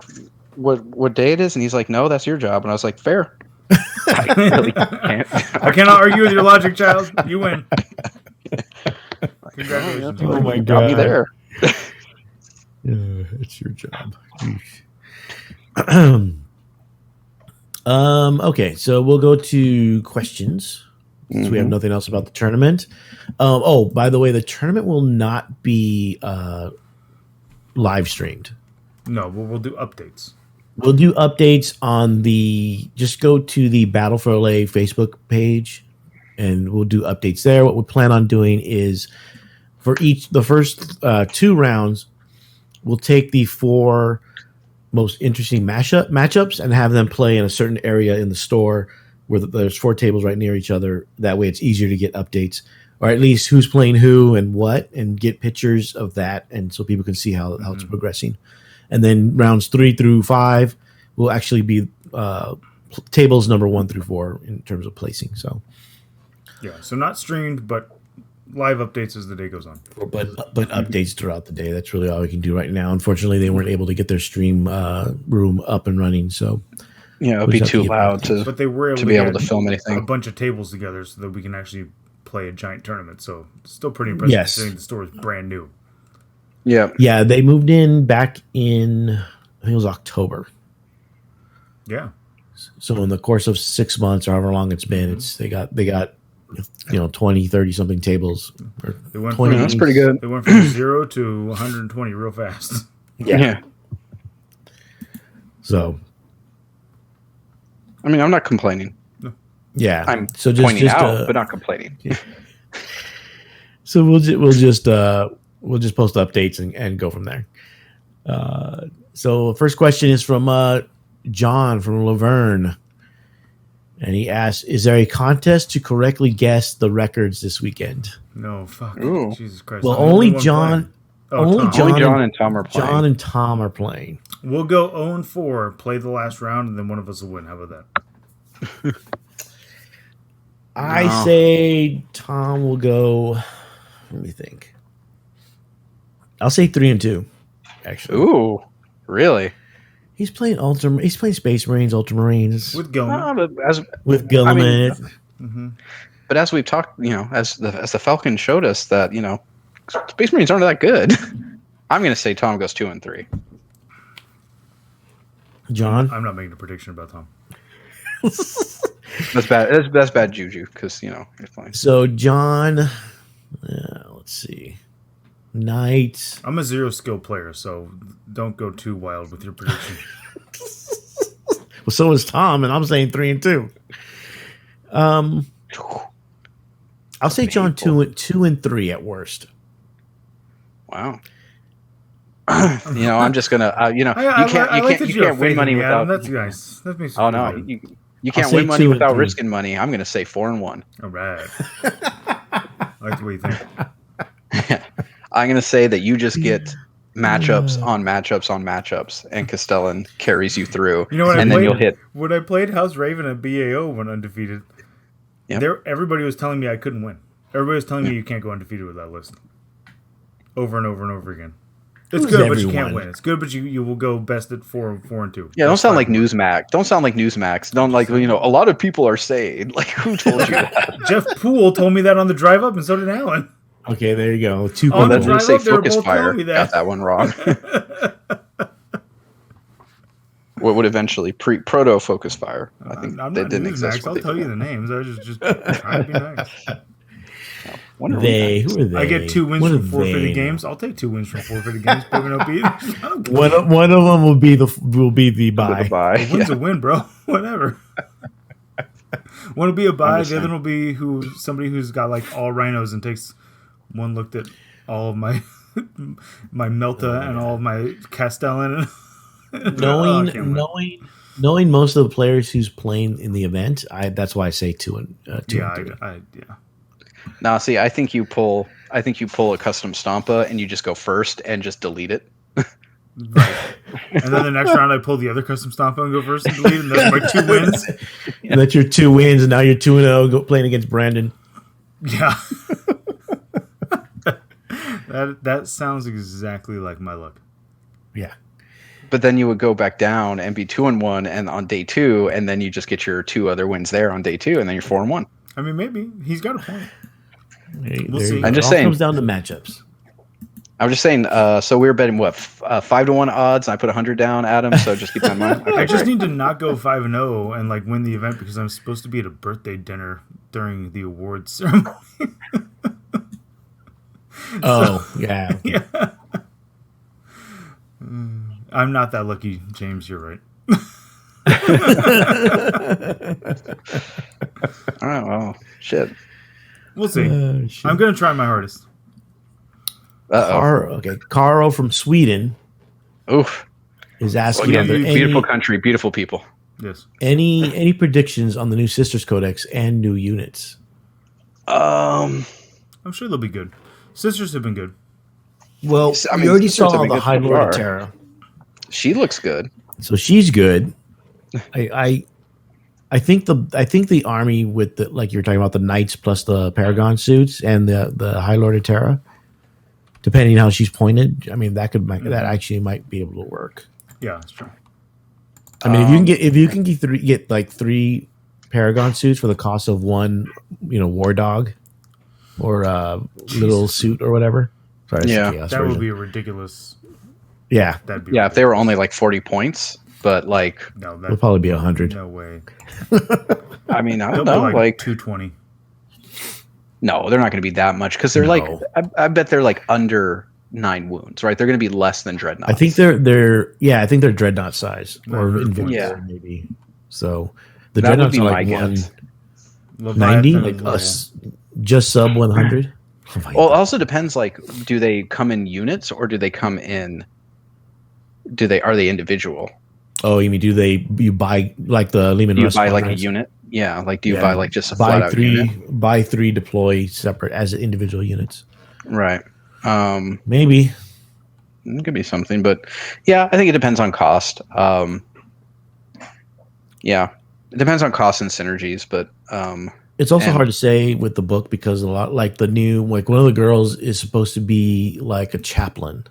what day it is? And he's like, no, that's your job. And I was like, fair. I really can't. I cannot argue with your logic, child. You win. Congratulations. Oh my God. Got me there. It's your job. Okay, so we'll go to questions since we have nothing else about the tournament. By the way, the tournament will not be live streamed. No, we'll do updates. We'll do updates on just go to the Battle for LA Facebook page and we'll do updates there. What we plan on doing is for the first 2 rounds, we'll take the 4 most interesting matchups and have them play in a certain area in the store where there's 4 tables right near each other. That way it's easier to get updates, or at least who's playing who and what, and get pictures of that, and so people can see how it's progressing. And then rounds 3 through 5 will actually be tables number 1 through 4 in terms of placing. So yeah, so not streamed, but live updates as the day goes on. But updates throughout the day. That's really all we can do right now. Unfortunately, they weren't able to get their stream room up and running. So yeah, it'll be too loud but they were to be able to film anything. A bunch of tables together so that we can actually play a giant tournament. So it's still pretty impressive. Yes. Considering the store is brand new. Yeah, they moved in back in, I think it was October. Yeah. So in the course of 6 months or however long it's been, they got 20, 30 something tables. They went 20. That's pretty good. They went from 0 to 120 real fast. Yeah. So, I mean, I'm not complaining. yeah. I'm just pointing out, but not complaining. So we'll just post updates and go from there. So first question is from John from Laverne. And he asks, is there a contest to correctly guess the records this weekend? No, fuck. Ooh. Jesus Christ. Well, only John and Tom are playing. John and Tom are playing. We'll go 0-4, play the last round, and then one of us will win. How about that? I say Tom will go. Let me think. I'll say 3-2. Actually. Ooh, really? He's playing He's playing Space Marines, Ultramarines with Gilman. With Gilman. But as we've talked, as the Falcon showed us that Space Marines aren't that good. I'm going to say Tom goes 2-3. John, I'm not making a prediction about Tom. That's bad. That's bad juju because he's playing. So John, let's see. Knight. I'm a 0 skill player, so don't go too wild with your prediction. Well, so is Tom, and I'm saying 3-2. I'll say John 2-3 at worst. Wow. I'm just gonna. You can't win money without. That's nice. That makes. Oh no, you can't win money without risking money. I'm gonna say 4-1. All right. I like the way you think. I'm going to say that you just get matchups on matchups on matchups, and Castellan carries you through. You know what? And then you'll hit. When I played House Raven at BAO when undefeated, everybody was telling me I couldn't win. Everybody was telling me you can't go undefeated with that list. Over and over and over again. It's good, but you can't win. It's good, but you will go best at 4-2. Yeah, don't sound like Newsmax. Don't sound like Newsmax. Don't a lot of people are saying. Like, who told you that? Jeff Poole told me that on the drive up, and so did Alan. Okay, there you go. 2 points. Let's just say Focus Fire got that one wrong. What would eventually proto Focus Fire? I think I'm they not didn't Newsmax. exist. I'll tell you the names. I was just trying to be nice. Who are they? I get 2 wins from forfeited games. I'll take 2 wins from forfeited games. One of them will be the bye. A win's a win, bro. Whatever. One will be a bye. The other one will be somebody who's got like all rhinos and takes one looked at all of my my Melta and all of my Castellan. Knowing Knowing most of the players who's playing in the event, that's why I say 2 and 3. Yeah. Now, see, I think you pull a custom Stampa and you just go first and just delete it. Right. And then the next round, I pull the other custom Stompa and go first and delete, and that's my 2 wins. And that's your 2 wins, and now you're 2-0 playing against Brandon. Yeah. That sounds exactly like my luck. Yeah. But then you would go back down and be 2-1, and on day 2, and then you just get your 2 other wins there on day 2, and then you're 4-1. I mean, maybe he's got a point. We'll see. I'm just saying, it comes down to matchups. I was just saying. So we were betting what 5-1 odds. And I put 100 down, Adam. So just keep that in mind. Okay, I just need to not go 5-0 and like win the event because I'm supposed to be at a birthday dinner during the awards ceremony. Yeah. I'm not that lucky, James. You're right. All right. Well, shit. We'll see. I'm gonna try my hardest. Carl from Sweden. Oof. Is asking beautiful country, beautiful people. Yes. Any predictions on the new Sisters Codex and new units? I'm sure they'll be good. Sisters have been good. Well, we already saw the High Lord of Terra. She looks good. So she's good. I think the army with the, like you're talking about, the Knights plus the Paragon suits and the High Lord of Terra, depending on how she's pointed, I mean that actually might be able to work. Yeah, that's true. I mean, if you can get like 3 Paragon suits for the cost of 1, War Dog or little suit or whatever. Sorry, that would be a ridiculous. Yeah, that'd be ridiculous. If they were only like 40 points, but like no, it'll probably be 100. No way. I mean, I don't know, like 220. No, they're not going to be that much because they're like. I bet they're like under 9 wounds, right? They're going to be less than Dreadnoughts. I think I think they're Dreadnought size or Invincible maybe. So the Dreadnoughts are like 190, like us, just sub 100. Well, it also depends. Like, do they come in units or do they come in? Are they individual? Oh, you mean you buy like the Lehman? Do you buy like a unit? Yeah, like do you buy like just a buy flat out unit? Buy 3, deploy separate as individual units. Right. Maybe it could be something, but yeah, I think it depends on cost. Yeah, it depends on cost and synergies, but it's also hard to say with the book because a lot like the new one of the girls is supposed to be like a chaplain.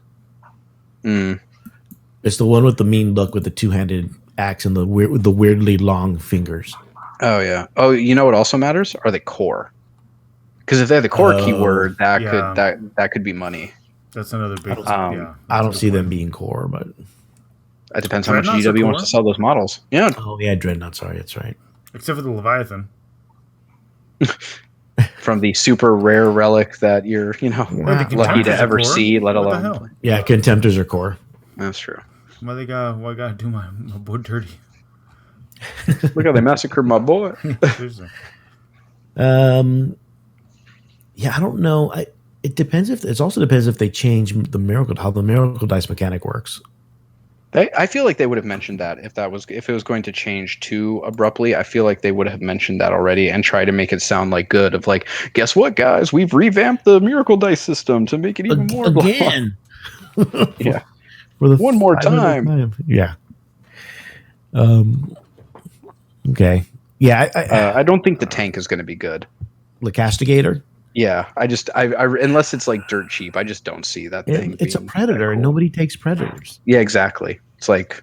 It's the one with the mean look with the 2-handed axe and the weirdly long fingers. Oh yeah. Oh, you know what also matters? Are they core? Because if they're the core keyword, that could be money. That's another big. I don't see them being core, but it depends how much GW wants to sell those models. Yeah. Oh yeah, Dreadnought. Sorry, that's right. Except for the Leviathan. From the super rare relic that you're, lucky to ever see, let alone. Yeah, Contemptors are core. That's true. Why gotta do my boy dirty? Look how they massacred my boy. Yeah, I don't know. It depends it also depends if they change how the miracle dice mechanic works. I feel like they would have mentioned that if it was going to change too abruptly. I feel like they would have mentioned that already and try to make it sound like good. Of like, guess what, guys? We've revamped the miracle dice system to make it even more again. Yeah, for one more time. Yeah. Okay. Yeah, I don't think the tank is going to be good. The Castigator. Yeah, I unless it's like dirt cheap, I just don't see that thing. It's a predator, and nobody takes predators. Yeah, exactly. It's like,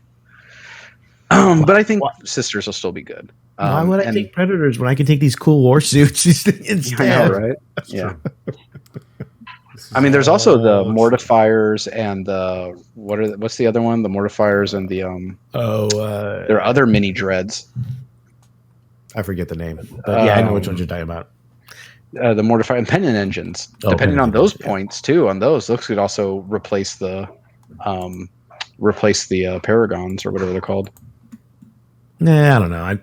but I think Sisters will still be good. Why would I take predators when I can take these cool war suits instead? I know, right? Yeah. I mean, there's also the mortifiers and the what's the other one? The mortifiers and the there are other mini dreads. I forget the name, but yeah, I know which ones you're talking about. The mortifier and pennant engines, depending on those points too. On those could also replace the paragons or whatever they're called. Nah, I don't know.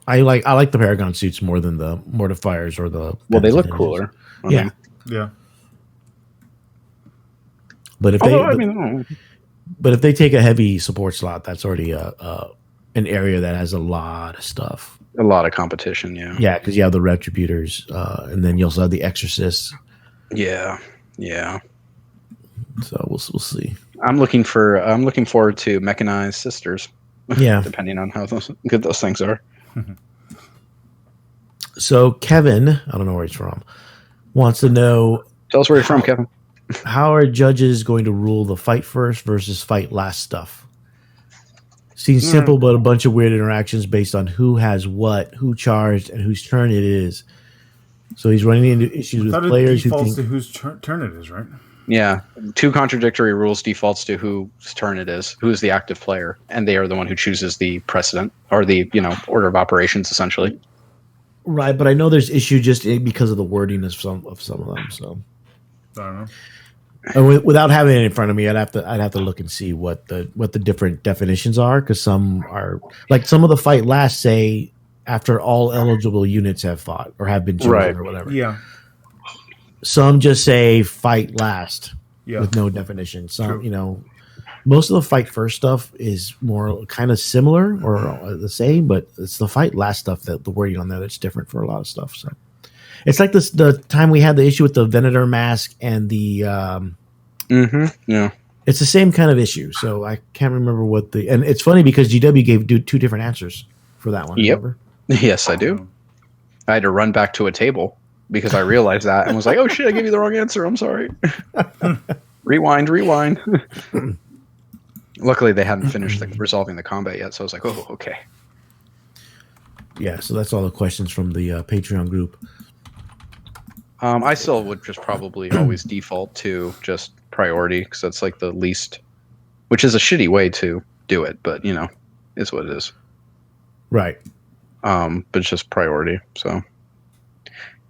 I like the paragon suits more than the mortifiers or the. Well, they look cooler. Yeah. Yeah. But if they take a heavy support slot, that's already a an area that has a lot of stuff. A lot of competition, yeah. Yeah, because you have the Retributors, and then you also have the Exorcists. Yeah. So we'll see. I'm looking forward to Mechanized Sisters. Yeah. Depending on how good those things are. So Kevin, I don't know where he's from, wants to know. Tell us where you're from, Kevin. How are judges going to rule the fight first versus fight last stuff? Seems simple, but a bunch of weird interactions based on who has what, who charged, and whose turn it is. So he's running into issues with players who think to whose turn it is, right? Yeah, 2 contradictory rules defaults to whose turn it is, who is the active player, and they are the one who chooses the precedent or the order of operations, essentially. Right, but I know there's issue just because of the wording of some of them. So I don't know. Without having it in front of me, I'd have to look and see what the different definitions are, because some are like some of the fight last say after all eligible units have fought or have been chosen or whatever. Yeah. Some just say fight last with no definition. Some, most of the fight first stuff is more kind of similar or the same, but it's the fight last stuff that the wording on there that's different for a lot of stuff. So it's like the time we had the issue with the Venator mask and the yeah. It's the same kind of issue. So I can't remember and it's funny because GW gave 2 different answers for that one. Yep. Remember? Yes, I do. I had to run back to a table because I realized that and was like, oh shit, I gave you the wrong answer. I'm sorry. Rewind. Luckily, they hadn't finished resolving the combat yet, so I was like, oh, okay. Yeah, so that's all the questions from the Patreon group. I still would just probably always default to just priority, because that's like the least, which is a shitty way to do it, but, is what it is. Right. But it's just priority, so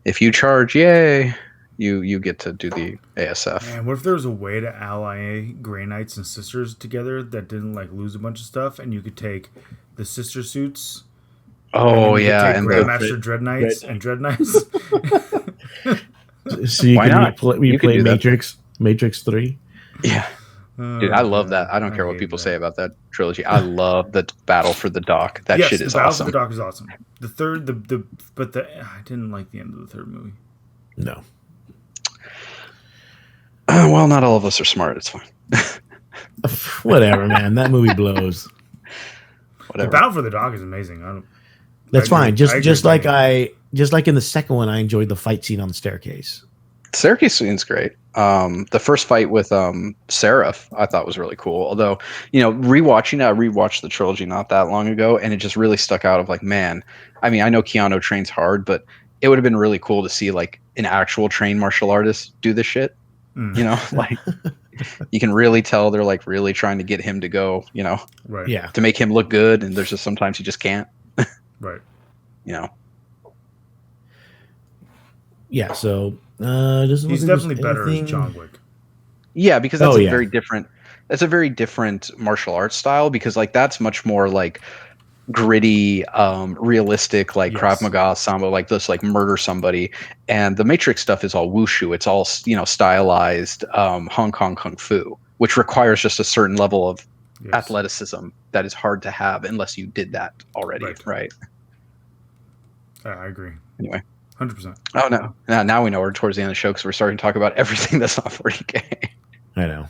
if you charge, yay, you get to do the ASF. Man, what if there was a way to ally Grey Knights and Sisters together that didn't lose a bunch of stuff, and you could take the Sister Suits. Oh yeah, and Grandmaster Dread Knights and Dread Knights. So you can replay Matrix 3. Yeah. Dude, I love that. I don't care what people say about that trilogy. I love the Battle for the Dock. That shit is awesome. Battle for the Dock is awesome. The third, I didn't like the end of the third movie. No. Well, not all of us are smart. It's fine. Whatever, man. That movie blows. Whatever. The Battle for the Dock is amazing. That's fine. Just like in the second one, I enjoyed the fight scene on the staircase. The staircase scene's great. The first fight with Seraph, I thought was really cool. Although, rewatching it, I rewatched the trilogy not that long ago, and it just really stuck out of man. I mean, I know Keanu trains hard, but it would have been really cool to see an actual trained martial artist do this shit. You can really tell they're really trying to get him to go, right? Yeah, to make him look good, and there's just sometimes he just can't. Right. Yeah, so he's definitely better as John Wick. Yeah, because that's very different. That's a very different martial arts style, because that's much more gritty, realistic, Krav Maga, Sambo, this murder somebody. And the Matrix stuff is all wushu. It's all stylized Hong Kong kung fu, which requires just a certain level of athleticism that is hard to have unless you did that already, right? I agree. Anyway. 100%. Oh, no. Now we know we're towards the end of the show because we're starting to talk about everything that's not 40K. I know.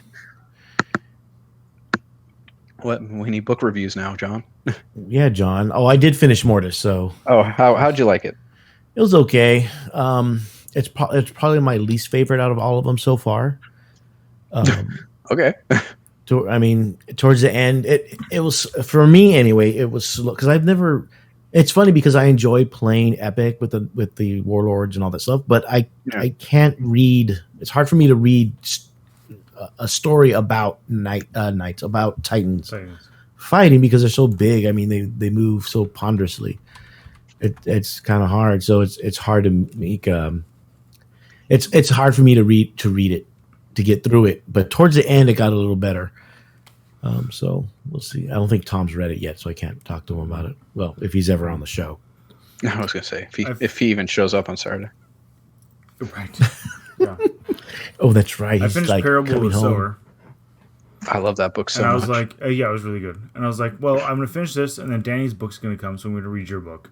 We need book reviews now, John. Yeah, John. Oh, I did finish Mortis, so. Oh, how'd you like it? It was okay. It's probably my least favorite out of all of them so far. Okay. Towards the end, it was, for me anyway, it was slow, because I've never. It's funny because I enjoy playing Epic with the Warlords and all that stuff, but I can't read. It's hard for me to read a story about knights, about Titans fighting, because they're so big. I mean, they move so ponderously. It's kind of hard. So it's hard to make. It's hard for me to read it, to get through it. But towards the end, it got a little better. So we'll see. I don't think Tom's read it yet, so I can't talk to him about it. Well, if he's ever on the show. I was going to say, if he even shows up on Saturday. Right. Yeah. Oh, that's right. I finished Parable of Sower. I love that book so And I was much. like, yeah, it was really good. And I was like, well, I'm going to finish this, and then Danny's book's going to come, so I'm going to read your book.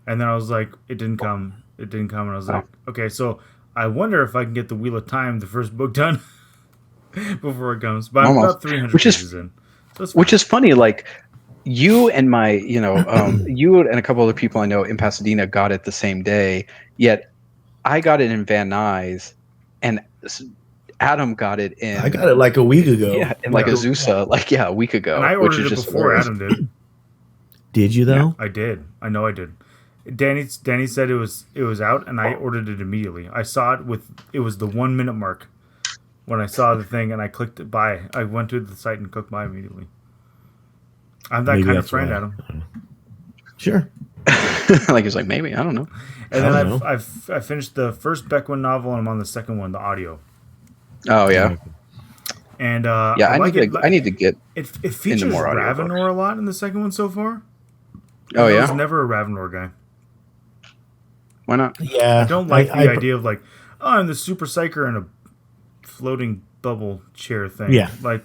And then I was like, it didn't come. It didn't come. And I was like, okay, so I wonder if I can get the Wheel of Time, the first book, done before it comes. But I'm about 300 pages in. So which is funny, like, you and my, you and a couple other people I know in Pasadena got it the same day, yet I got it in Van Nuys, and Adam got it in... I got it like a week ago. Yeah, in like Azusa, a week ago. And I ordered it before Adam did. Did you, though? Yeah, I did. I know I did. Danny said it was out, and I ordered it immediately. I saw it was the 1 minute mark when I saw the thing, and I clicked it buy. I went to the site and clicked buy immediately. I'm that kind of friend, Adam. Sure. Like, he's like, maybe, I don't know. And then I finished the first Beckwin novel, and I'm on the second one, the audio. Oh yeah. And I need to get it features into more Ravenor a lot in the second one so far. Oh yeah. I was never a Ravenor guy. Why not? Yeah. I don't like the idea of like, oh, I'm the super psycher in a floating bubble chair thing. Yeah. Like,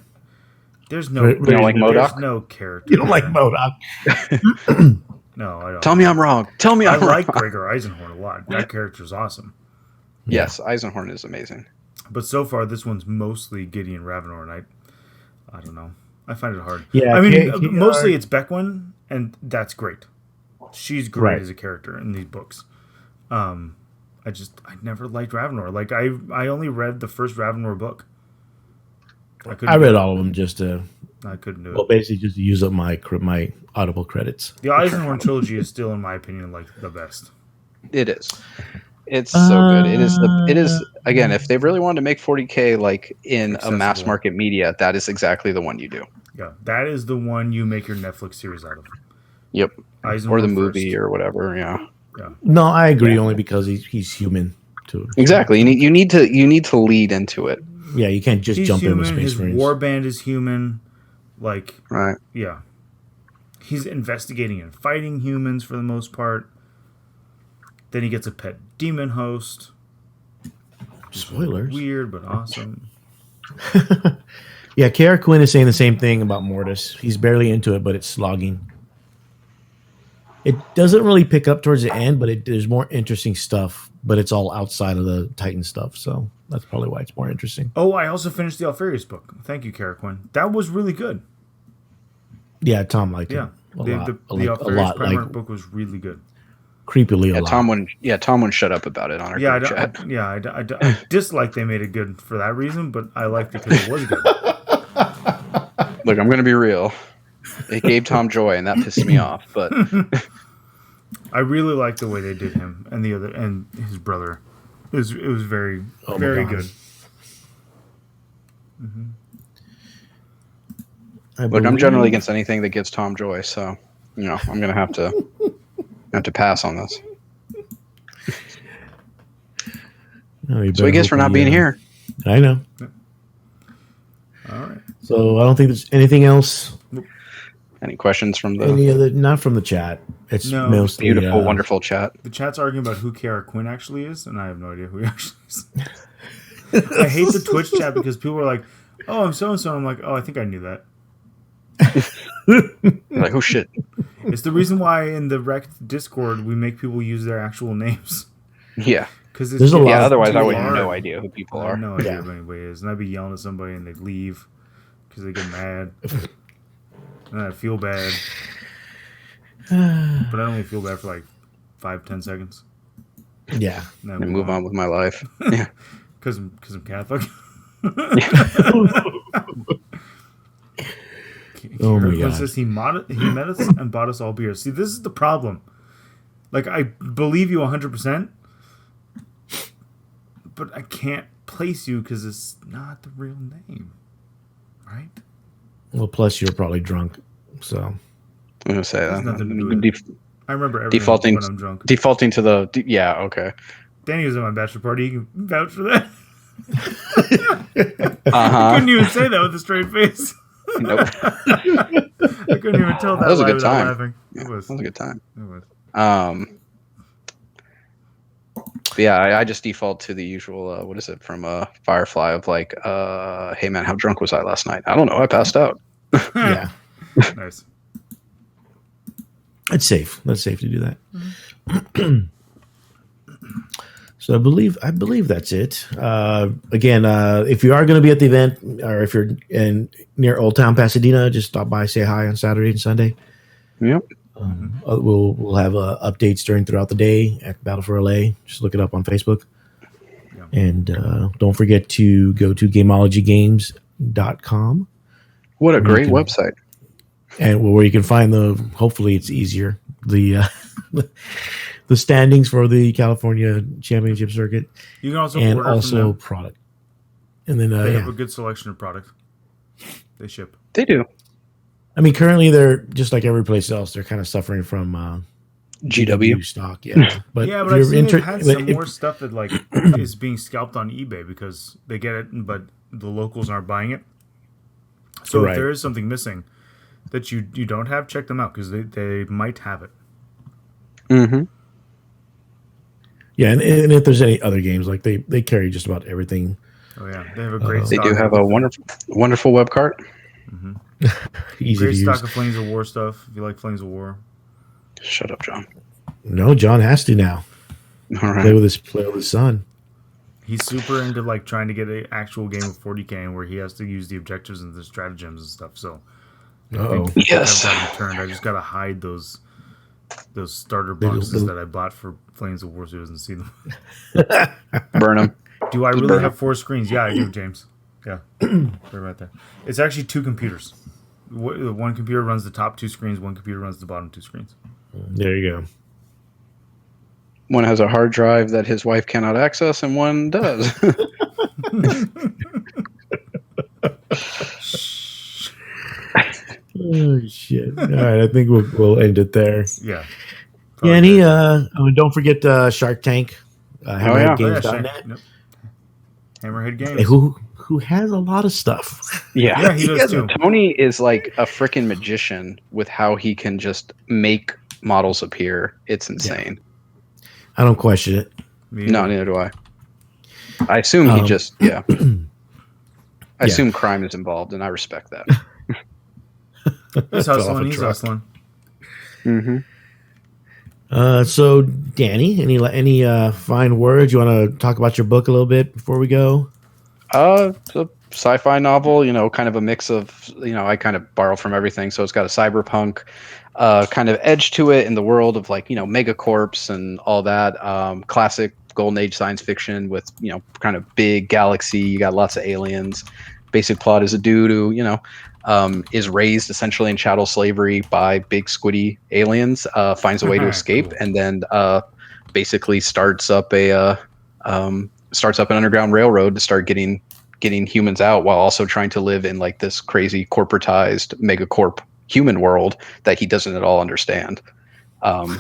there's no... You don't like MODOK? There's no character. You don't like MODOK? No, I don't. Tell me I'm wrong. I like Gregor Eisenhorn a lot. That character's awesome. Yes, Eisenhorn is amazing. But so far, this one's mostly Gideon Ravenor, and I don't know. I find it hard. Yeah, I mean, mostly it's Beckwin, and that's great. She's great as a character in these books. I never liked Ravenor. Like, I only read the first Ravenor book. I read all of them just to... I couldn't do it. Well, basically just to use up my Audible credits. The Eisenhorn trilogy is still, in my opinion, like the best. It is. It's so good. It is again, if they really wanted to make 40K like in accessible. A mass market media, that is exactly the one you do. Yeah, that is the one you make your Netflix series out of. Yep. Eisenhorn or the movie or whatever. Yeah. No, I agree. Only because he's human too. Exactly. You need to lead into it. Yeah, you can't just jump in with Space Marines. His warband is human. Like, right. Yeah. He's investigating and fighting humans for the most part. Then he gets a pet demon host. Spoilers. Weird, but awesome. Yeah, Kara Quinn is saying the same thing about Mortis. He's barely into it, but it's slogging. It doesn't really pick up towards the end, but there's more interesting stuff, but it's all outside of the Titan stuff, so that's probably why it's more interesting. Oh, I also finished the Alfarius book. Thank you, Kara Quinn. That was really good. Yeah, Tom liked it. The Alfarius Primarch book was really good. Creepily a lot. Tom wouldn't shut up about it on our group chat. I dislike they made it good for that reason, but I liked it because it was good. Look, I'm going to be real. It gave Tom joy, and that pissed me off. But I really liked the way they did him and his brother. It was very very good. Mm-hmm. Look, I'm generally against anything that gives Tom joy, so I'm going to have to pass on this. So I guess for not being here. I know. All right. So I don't think there's anything else. Any questions from not from the chat. It's mostly beautiful, wonderful chat. The chat's arguing about who Kara Quinn actually is, and I have no idea who he actually is. I hate the Twitch chat because people are like, "Oh, I'm so and so." I'm like, "Oh, I think I knew that." Like, oh shit! It's the reason why in the Rect Discord we make people use their actual names. Yeah, because there's a lot. Otherwise, I would have no idea who people are. I have no idea who anybody is, and I'd be yelling at somebody and they'd leave because they get mad, and I feel bad. But I only feel bad for like 5-10 seconds. Yeah, and move on with my life. Yeah, because I'm Catholic. Oh my God. Says he met us and bought us all beer. See, this is the problem. Like, I believe you 100%, but I can't place you because it's not the real name, right? Well, plus you're probably drunk, so I'm gonna say that. I remember everything when I'm drunk. Defaulting to the okay. Danny was at my bachelor party. You can vouch for that. I couldn't even say that with a straight face. Nope. I couldn't even tell that. Was a good time. It was a good time. It was. yeah, I just default to the usual. What is it from Firefly of like, hey man, how drunk was I last night? I don't know. I passed out. Yeah, Nice. it's safe. That's safe to do that. Mm-hmm. So I believe that's it. Again, if you are going to be at the event, or if you're near Old Town Pasadena, just stop by, say hi on Saturday and Sunday. Yep. We'll have updates throughout the day at Battle for LA. Just look it up on Facebook. Yeah. And don't forget to go to GameologyGames.com. What a great website. And where you can find hopefully it's easier, the standings for the California Championship Circuit. You can also and order also from them. product. And then They have a good selection of product. They ship. They do. I mean, currently they're just like every place else. They're kind of suffering from GW stock. Yeah, but Yeah, but I've seen they've had some more stuff that like is being scalped on eBay because they get it, but the locals aren't buying it. So Right. if there is something missing that you don't have, check them out because they might have it. Mm-hmm. Yeah, and if there's any other games, like they carry just about everything. Oh yeah, they have a great. They stock do have a wonderful web cart. Easy great to stock use. of Flames of War stuff. If you like Flames of War, Shut up, John. No, John has to now All right. play with his son. he's super into like trying to get an actual game of 40K where he has to use the objectives and the stratagems and stuff. So Oh, Yes. I've got him turned. I just gotta hide those starter boxes that I bought for Flames of War so he doesn't see them. Burn them. Do I really burn have 4 screens? Yeah, I do, James. Yeah, they're right there. It's actually 2 computers. One computer runs the top 2 screens. One computer runs the bottom 2 screens. there you go. One has a hard drive that his wife cannot access, and one does. Oh shit! All right, I think we'll end it there. Yeah. Yeah, and don't forget Shark Tank. HammerheadGames.net. Yep. Hammerhead Games. Hey, who has a lot of stuff. Yeah, he does too. Tony is like a freaking magician with how he can just make models appear. It's insane. I don't question it. No, neither do I. I assume he just I assume crime is involved, and I respect that. He's hustling. He's hustling. Mm-hmm. So Danny, any fine words? You want to talk about your book a little bit before we go? It's a sci-fi novel, kind of a mix of, I kind of borrow from everything. So it's got a cyberpunk kind of edge to it in the world of like, megacorps and all that. Classic golden age science fiction with, kind of big galaxy. You got lots of aliens. Basic plot is a dude who, is raised essentially in chattel slavery by big squiddy aliens, finds a way to escape, Cool. and then basically starts up an underground railroad to start getting humans out while also trying to live in like this crazy corporatized megacorp human world that he doesn't at all understand. So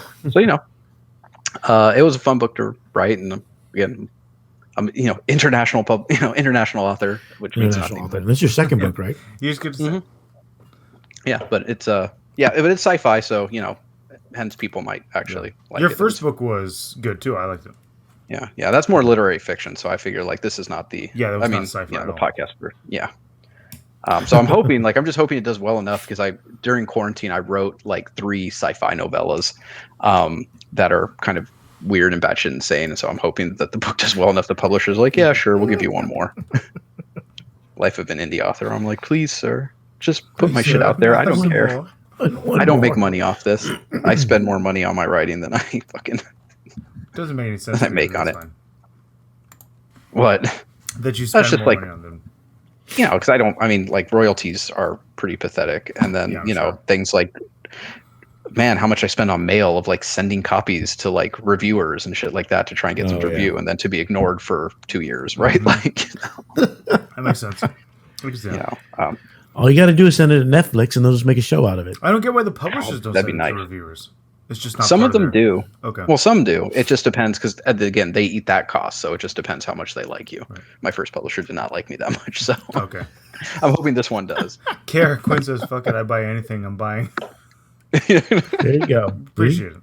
it was a fun book to write, and again, international author, which means nothing. Author. That's your second book, right? You just get to say. Yeah, but it's but it's sci-fi, so hence people might actually like Your it. first book was good too. I liked it. Yeah, that's more literary fiction, so I figure like this is not the That was not sci-fi at the all. podcast so I'm hoping I'm just hoping it does well enough because during quarantine I wrote like 3 sci-fi novellas that are kind of weird and batshit insane, and so I'm hoping that the book does well enough the publisher's like, yeah, sure, we'll give you one more. Life of an indie author. I'm like, please, sir, just put my shit out there. I don't care. I don't make money off this. I spend more money on my writing than I fucking Doesn't make any sense. I make on it. Fine. What? That you spend just more like- money on them. Because like royalties are pretty pathetic, and then Yeah, I'm sure. things like, man, how much I spend on mail of like sending copies to like reviewers and shit like that to try and get them to review, and then to be ignored for 2 years, right? Like, That makes sense. I can see that. All you got to do is send it to Netflix, and they'll just make a show out of it. I don't get why the publishers don't that'd send be it to nice. reviewers. It's just not. some part of them their- do. Okay. Well, some do. It just depends because again, they eat that cost, so it just depends how much they like you. Right. My first publisher did not like me that much, so Okay. I'm hoping this one does. Kara Quinn says, "Fuck it, I buy anything I'm buying." There you go. Appreciate it.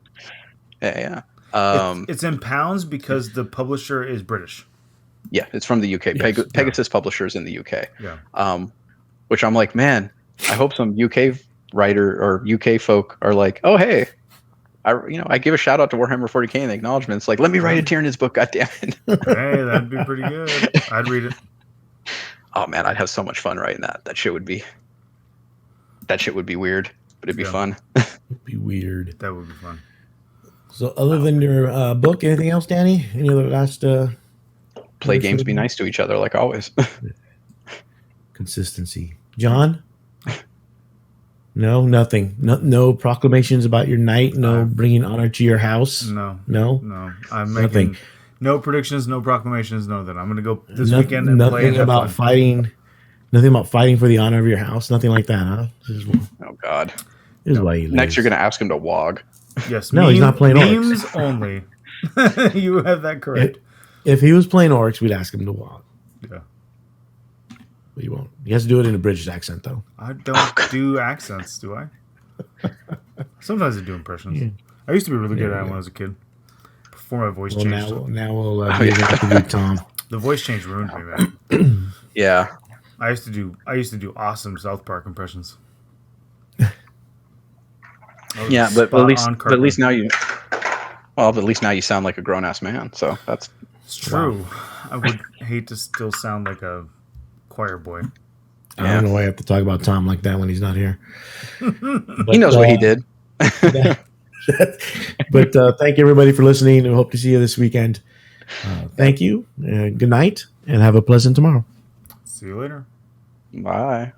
Yeah. It's in pounds because the publisher is British. Yeah, it's from the UK. Yes, Pegasus Publishers in the UK. Yeah. Which I'm like, man, I hope some UK writer or UK folk are like, oh hey, I give a shout out to Warhammer 40K in the acknowledgements. Like, let me write a Tyrannid's book. God damn it. Hey, that'd be pretty good. I'd read it. Oh man, I'd have so much fun writing that. That shit would be weird, but it'd be fun. It'd be weird. That would be fun. So, other than your book, anything else, Danny? Any other last? Play games, be nice to each other, like always. Consistency, John. No, nothing. No proclamations about your night. No bringing honor to your house. No. I'm making Nothing. no predictions, no proclamations. No, that I'm going to go this weekend and play. Nothing about fighting. Nothing about fighting for the honor of your house. Nothing like that, huh? Oh God. This is why he lives. Next, you're going to ask him to WOG. Yes. No, he's not playing memes orcs. only. You have that correct. If he was playing orcs, we'd ask him to walk. Yeah. But he won't. He has to do it in a British accent, though. I don't do accents, do I? Sometimes I do impressions. Yeah. I used to be really good at it when I was a kid. Before my voice changed. Now we'll have to do Tom. The voice change ruined me, man. Yeah. I used to do awesome South Park impressions. Yeah, but at least now you sound like a grown ass man. So that's it's true. Wow. I would hate to still sound like a choir boy. I don't know why I have to talk about Tom like that when he's not here. But, he knows what he did. But thank you, everybody, for listening. We hope to see you this weekend. Thank you. Good night, and have a pleasant tomorrow. See you later. Bye.